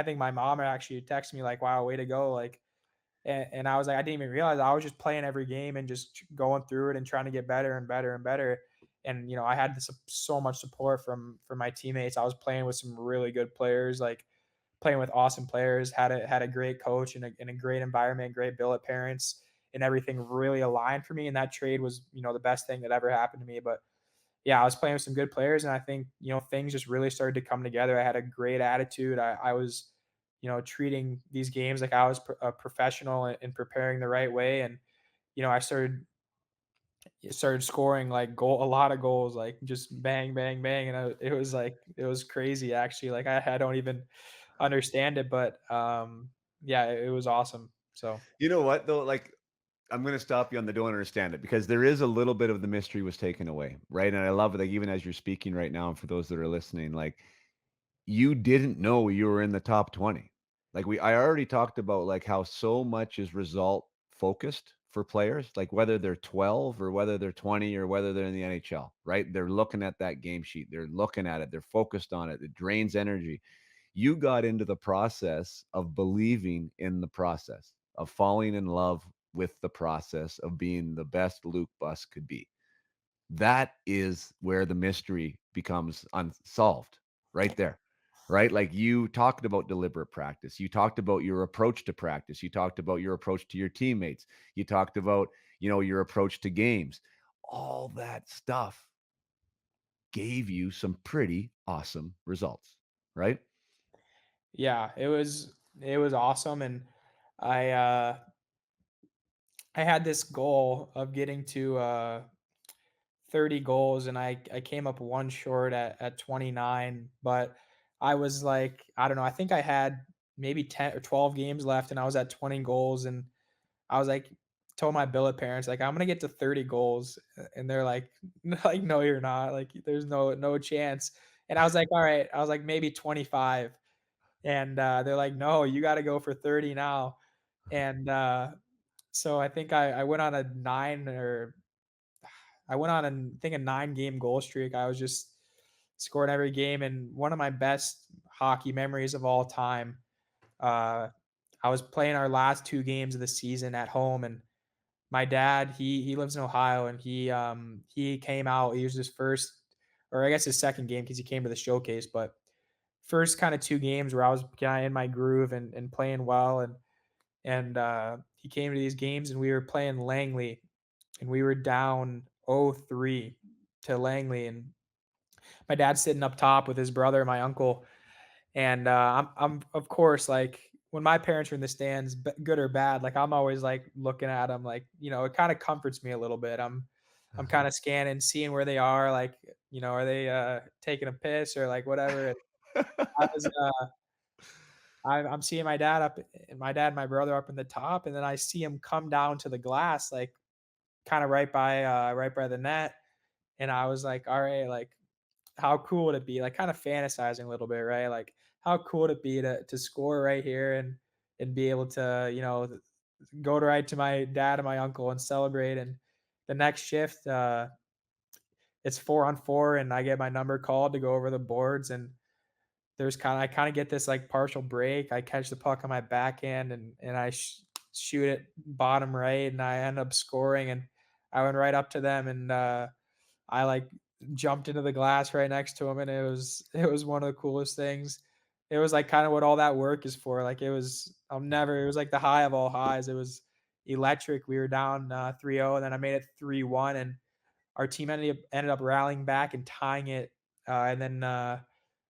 think my mom actually texted me like, wow, way to go. Like and I was like, I didn't even realize I was just playing every game and just going through it and trying to get better and better and better. And I had this so much support from my teammates. I was playing with some really good players, like playing with awesome players. Had a great coach and a great environment, great billet parents, and everything really aligned for me. And that trade was the best thing that ever happened to me. But yeah, I was playing with some good players, and I think things just really started to come together. I had a great attitude. I was treating these games like I was a professional and preparing the right way. And I started scoring like a lot of goals, like just bang, bang, bang, and it was like it was crazy actually. Like I don't even understand it, but yeah, it was awesome. So You know what though? Like, I'm gonna stop you on the don't understand it because there is a little bit of the mystery was taken away, right? And I love it. Like even as you're speaking right now, and for those that are listening, like you didn't know you were in the top 20. Like I already talked about like how so much is result focused for players, like whether they're 12 or whether they're 20 or whether they're in the NHL, right? They're looking at that game sheet, they're looking at it, they're focused on it. It drains energy. You got into the process of believing in the process, of falling in love with the process of being the best Luke Buss could be. That is where the mystery becomes unsolved right there. Right? Like you talked about deliberate practice. You talked about your approach to practice. You talked about your approach to your teammates. You talked about, your approach to games. All that stuff gave you some pretty awesome results, right? yeah, it was awesome. And I uh I had this goal of getting to 30 goals, and I came up one short at 29. But I was like, I don't know, I think I had maybe 10 or 12 games left, and I was at 20 goals. And I was like, told my billet parents, like, I'm gonna get to 30 goals. And they're like, like, no, you're not. Like, there's no chance. And I was like, all right. I was like, maybe 25. And they're like, no, you got to go for 30 now. And so I think I went on a nine or I went on I think a 9 game goal streak. I was just scoring every game, and one of my best hockey memories of all time. Uh, I was playing our last 2 games of the season at home, and my dad he lives in Ohio, and he came out. He was his first, or I guess his second game because he came to the showcase, but first kind of 2 games where I was kind of in my groove and playing well. And he came to these games, and we were playing Langley, and we were down 0-3 to Langley. And my dad's sitting up top with his brother and my uncle. And I'm of course, like when my parents are in the stands, good or bad, like I'm always like looking at them, like it kind of comforts me a little bit. I'm kind of scanning, seeing where they are, like are they taking a piss or like whatever. And I was I'm seeing my dad up, and my dad and my brother up in the top, and then I see him come down to the glass, like kind of right by the net. And I was like, all right, like how cool would it be? Like kind of fantasizing a little bit, right? Like how cool would it be to score right here and be able to, go to right to my dad and my uncle and celebrate. And the next shift, it's 4-on-4, and I get my number called to go over the boards. And I kind of get this like partial break. I catch the puck on my backhand, and I shoot it bottom right, and I end up scoring. And I went right up to them, and I like jumped into the glass right next to him, and it was one of the coolest things. It was like kind of what all that work is for. Like it was like the high of all highs. It was electric. We were down 3-0, and then I made it 3-1, and our team ended up rallying back and tying it. And then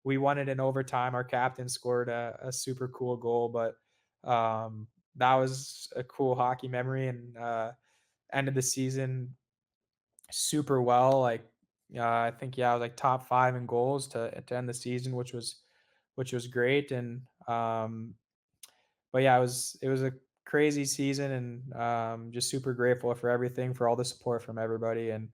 we won it in overtime. Our captain scored a super cool goal. But that was a cool hockey memory. And ended the season super well. Like I think I was like top 5 in goals to end the season, which was great. And but yeah, it was a crazy season, and just super grateful for everything, for all the support from everybody. And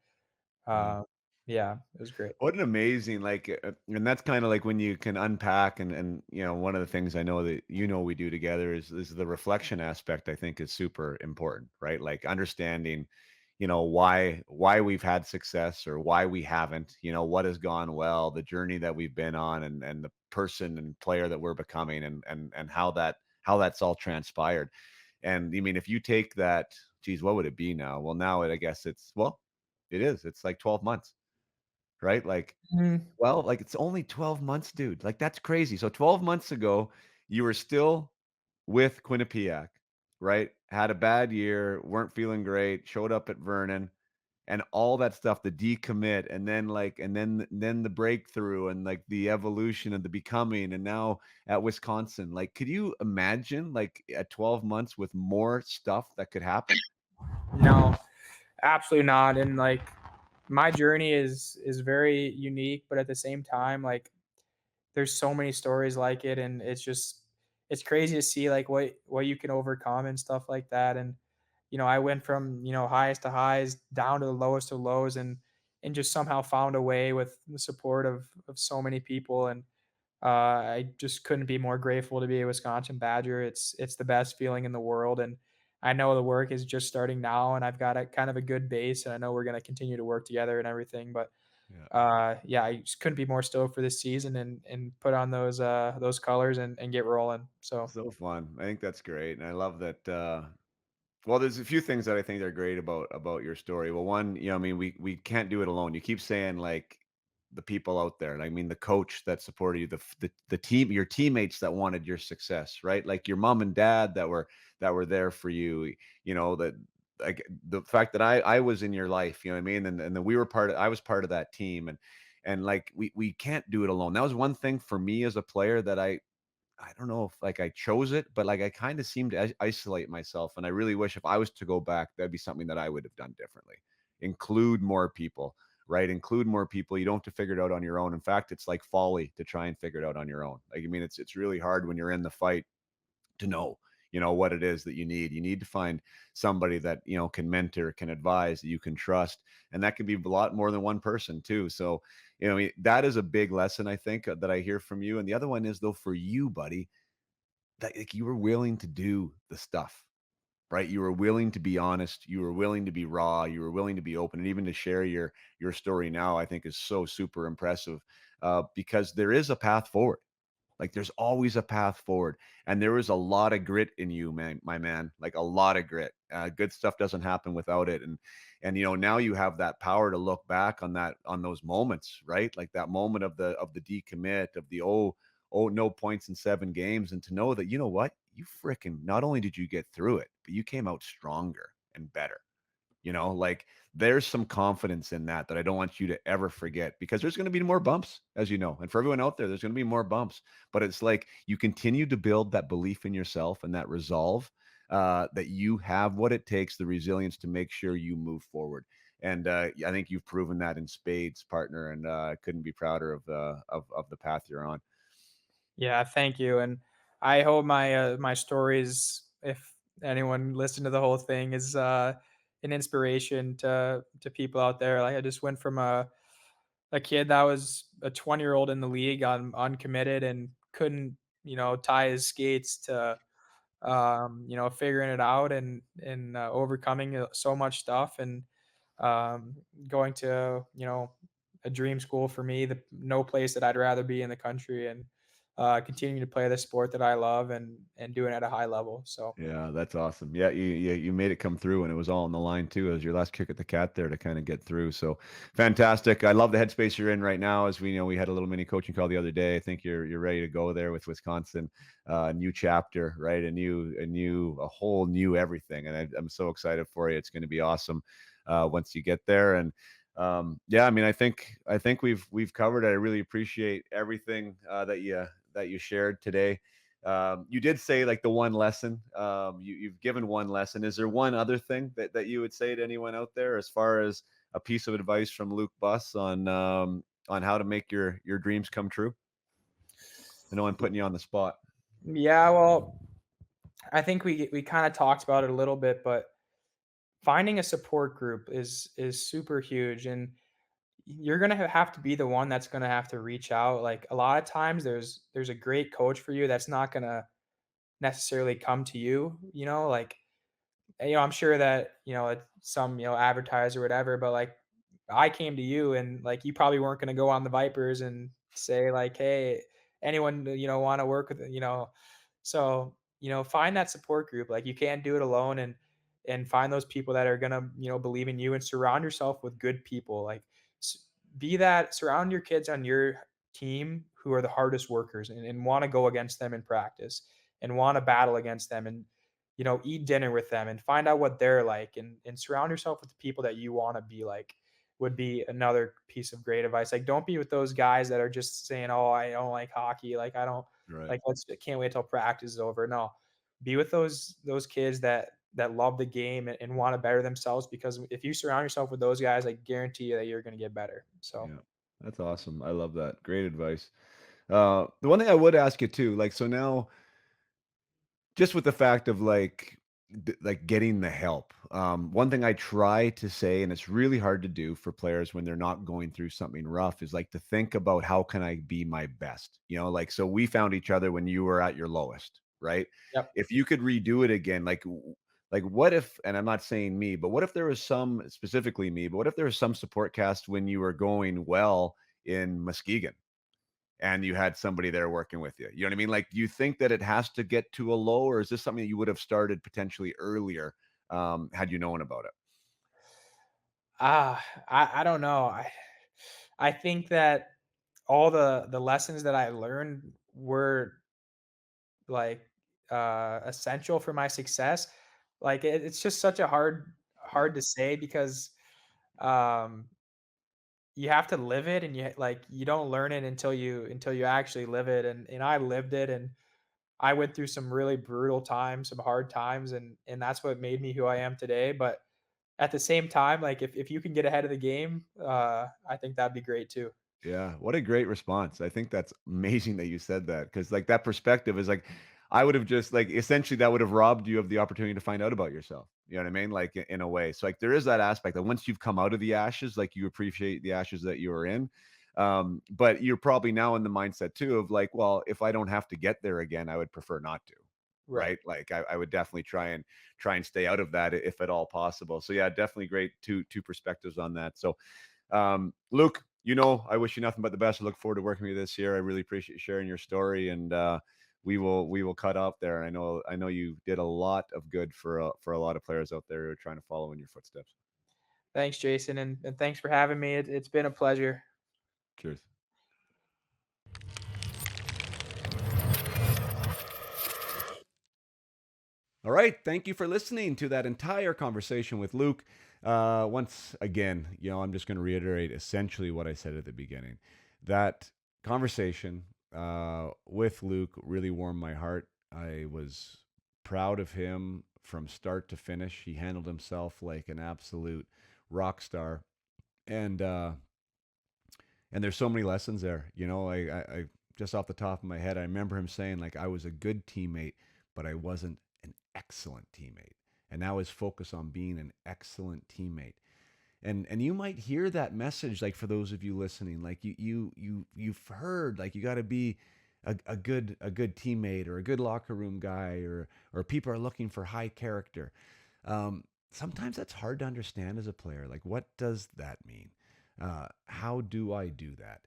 Yeah. uh, Yeah, it was great. What an amazing and that's kind of like when you can unpack and one of the things I know that we do together is the reflection aspect. I think is super important, right? Like understanding, why we've had success or why we haven't, what has gone well, the journey that we've been on, and the person and player that we're becoming, and how that's all transpired. And I mean, if you take that, geez, what would it be now? Well, now I guess it's like 12 months, right? Like, Mhm. well, like, it's only 12 months, dude. Like, that's crazy. So 12 months ago, you were still with Quinnipiac, right? Had a bad year, weren't feeling great, showed up at Vernon, and all that stuff, the decommit, and then then the breakthrough, and like the evolution and the becoming, and now at Wisconsin. Like, could you imagine like at 12 months with more stuff that could happen? No, absolutely not. And like my journey is very unique, but at the same time, like there's so many stories like it, and it's crazy to see like what you can overcome and stuff like that. And I went from highest to highs down to the lowest of lows, and just somehow found a way with the support of so many people. And I just couldn't be more grateful to be a Wisconsin Badger. It's the best feeling in the world, and I know the work is just starting now, and I've got a kind of a good base, and I know we're going to continue to work together and everything. But Yeah. yeah, I just couldn't be more stoked for this season and put on those colors and get rolling. So So fun. I think that's great. And I love that well, there's a few things that I think are great about your story. Well, one, I mean, we can't do it alone. You keep saying like the people out there. I mean, the coach that supported you, the team, your teammates that wanted your success, right? Like your mom and dad that were there for you. That like the fact that I was in your life. You know what I mean? And then I was part of that team, and like we can't do it alone. That was one thing for me as a player that I don't know if like I chose it, but like I kind of seemed to isolate myself. And I really wish if I was to go back, that'd be something that I would have done differently. Include more people, right? Include more people. You don't have to figure it out on your own. In fact, it's like folly to try and figure it out on your own. Like, I mean, it's really hard when you're in the fight to know, what it is that you need. You need to find somebody that, can mentor, can advise, that you can trust. And that can be a lot more than one person too. So, I mean, that is a big lesson, I think, that I hear from you. And the other one is though, for you, buddy, that like you were willing to do the stuff, right? You were willing to be honest, you were willing to be raw, you were willing to be open, and even to share your story now, I think is so super impressive, because there is a path forward. Like there's always a path forward, and there was a lot of grit in you, man, my man. Like a lot of grit. Good stuff doesn't happen without it, and now you have that power to look back on those moments, right? Like that moment of the decommit, of the no points in 7 games, and to know that what, you freaking not only did you get through it, but you came out stronger and better. Like there's some confidence in that I don't want you to ever forget, because there's going to be more bumps, as you know. And for everyone out there, there's going to be more bumps. But it's like you continue to build that belief in yourself and that resolve, that you have what it takes, the resilience to make sure you move forward. And I think you've proven that in spades, partner. And I couldn't be prouder of the path you're on. yeah, thank you. And I hope my stories, if anyone listened to the whole thing, is an inspiration to people out there. Like I just went from a kid that was a 20-year-old in the league on uncommitted and couldn't tie his skates to figuring it out and overcoming so much stuff and um, going to a dream school for me, the no place that I'd rather be in the country, and continuing to play the sport that I love and doing it at a high level. So Yeah, that's awesome. Yeah, you made it come through, and it was all on the line too. It was your last kick at the cat there to kind of get through. So fantastic. I love the headspace you're in right now. As we know, we had a little mini coaching call the other day. I think you're ready to go there with Wisconsin, new chapter, right? A whole new everything, and I'm so excited for you. It's going to be awesome once you get there. And yeah, I mean, I think we've covered it. I really appreciate everything that you shared today. You did say like the one lesson. You've given one lesson. Is there one other thing that you would say to anyone out there, as far as a piece of advice from Luke Buss on how to make your dreams come true? I know I'm putting you on the spot. yeah, well, I think we kind of talked about it a little bit, but finding a support group is super huge. And you're gonna have to be the one that's gonna have to reach out. Like a lot of times, there's a great coach for you that's not gonna necessarily come to you. Like I'm sure that, some, advertiser or whatever, but like I came to you and like you probably weren't going to go on the Vipers and say like, "Hey, anyone, want to work with, so, find that support group. Like you can't do it alone and find those people that are going to, believe in you and surround yourself with good people. Like be that surround your kids on your team who are the hardest workers and want to go against them in practice and want to battle against them and eat dinner with them and find out what they're like and surround yourself with the people that you want to be like would be another piece of great advice. Like don't be with those guys that are just saying, "Oh, I don't like hockey. Like I don't Right. like I can't wait till practice is over." No. Be with those kids that love the game and want to better themselves because if you surround yourself with those guys, I guarantee you that you're going to get better. So, Yeah. That's awesome. I love that. Great advice. The one thing I would ask you too, like, so now, just with the fact of like getting the help. One thing I try to say, and it's really hard to do for players when they're not going through something rough, is like to think about how can I be my best. Like so we found each other when you were at your lowest, right? yep. If you could redo it again, like what if, and I'm not saying me, but what if there was some, specifically me, but what if there was some support cast when you were going well in Muskegon? And you had somebody there working with you. You know what I mean? Like, do you think that it has to get to a low, or is this something that you would have started potentially earlier, had you known about it? I don't know. I think that all the lessons that I learned were like essential for my success. Like it's just such a Yeah, hard to say because um you have to live it and you don't learn it until you actually live it and I lived it and I went through some really brutal times, some hard times and that's what made me who I am today. But at the same time, like if you can get ahead of the game, I think that'd be great too. yeah. What a great response. I think that's amazing that you said that, because like that perspective is like, I would have just like essentially that would have robbed you of the opportunity to find out about yourself. You know what I mean? Like in a way. So like there is that aspect that once you've come out of the ashes, like you appreciate the ashes that you were in. But you're probably now in the mindset too of like, well, if I don't have to get there again, I would prefer not to. Right. Right. Like I would definitely try and stay out of that if at all possible. So yeah, definitely great two perspectives on that. So Luke, I wish you nothing but the best. I look forward to working with you this year. I really appreciate you sharing your story, and we will cut off there. I know you did a lot of good for a lot of players out there who are trying to follow in your footsteps. Thanks, Jason, and thanks for having me. It's been a pleasure. Cheers. All right. Thank you for listening to that entire conversation with Luke. Once again, I'm just going to reiterate essentially what I said at the beginning. That conversation with Luke really warmed my heart. I was proud of him from start to finish. He handled himself like an absolute rock star. And there's so many lessons there. I just off the top of my head, I remember him saying like I was a good teammate, but I wasn't an excellent teammate. And now his focus on being an excellent teammate. And you might hear that message, like for those of you listening, like you've heard like you got to be a good teammate or a good locker room guy, or people are looking for high character. Sometimes that's hard to understand as a player. Like, what does that mean? How do I do that?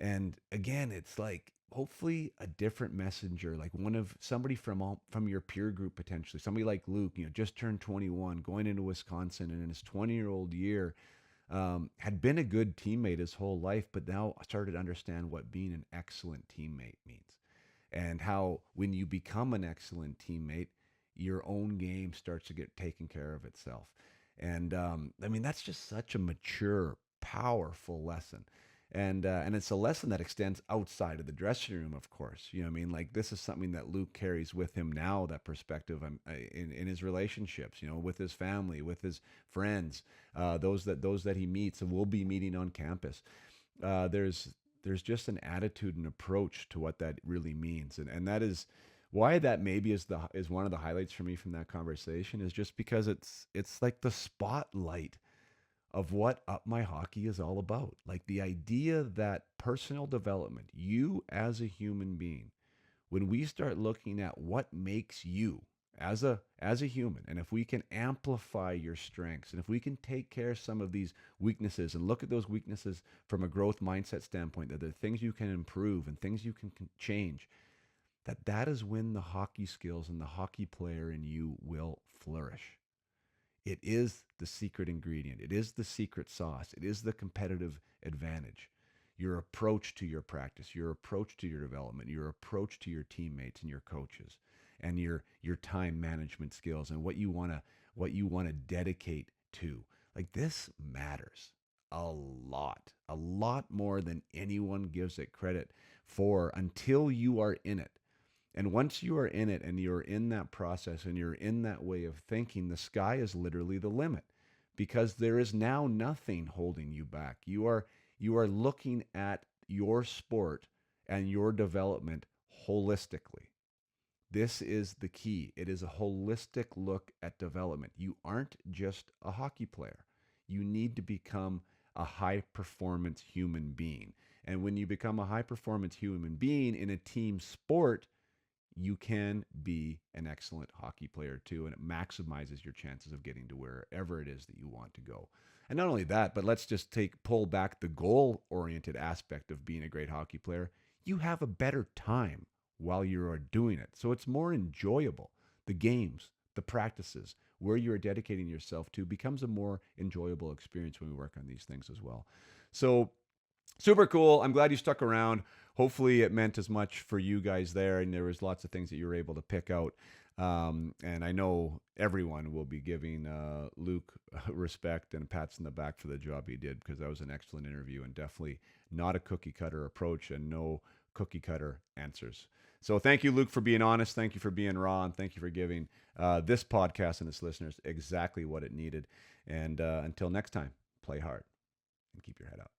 And again, it's like hopefully a different messenger, like somebody from your peer group, potentially somebody like Luke, just turned 21, going into Wisconsin, and in his 20-year-old year, had been a good teammate his whole life, but now started to understand what being an excellent teammate means, and how when you become an excellent teammate, your own game starts to get taken care of itself. And I mean, that's just such a mature, powerful lesson. And it's a lesson that extends outside of the dressing room, of course. You know what I mean? Like this is something that Luke carries with him now, that perspective in his relationships, with his family, with his friends, those that he meets and will be meeting on campus. There's just an attitude and approach to what that really means, and that is why that maybe is one of the highlights for me from that conversation, is just because it's like the spotlight of what Up My Hockey is all about. Like the idea that personal development, you as a human being, when we start looking at what makes you as a human, and if we can amplify your strengths, and if we can take care of some of these weaknesses and look at those weaknesses from a growth mindset standpoint, that there are things you can improve and things you can change, that is when the hockey skills and the hockey player in you will flourish. It is the secret ingredient. It is the secret sauce. It is the competitive advantage. Your approach to your practice, your approach to your development, your approach to your teammates and your coaches, and your time management skills and what you want to dedicate to. Like this matters a lot more than anyone gives it credit for until you are in it. And once you are in it and you're in that process and you're in that way of thinking, the sky is literally the limit because there is now nothing holding you back. You are looking at your sport and your development holistically. This is the key. It is a holistic look at development. You aren't just a hockey player. You need to become a high performance human being. And when you become a high performance human being in a team sport, you can be an excellent hockey player too, and it maximizes your chances of getting to wherever it is that you want to go. And not only that, but let's just pull back the goal-oriented aspect of being a great hockey player. You have a better time while you are doing it. So it's more enjoyable. The games, the practices, where you're dedicating yourself to becomes a more enjoyable experience when we work on these things as well. So super cool. I'm glad you stuck around. Hopefully it meant as much for you guys there, and there was lots of things that you were able to pick out. And I know everyone will be giving Luke respect and pats in the back for the job he did, because that was an excellent interview and definitely not a cookie cutter approach and no cookie cutter answers. So thank you, Luke, for being honest. Thank you for being raw, and thank you for giving this podcast and its listeners exactly what it needed. And until next time, play hard and keep your head up.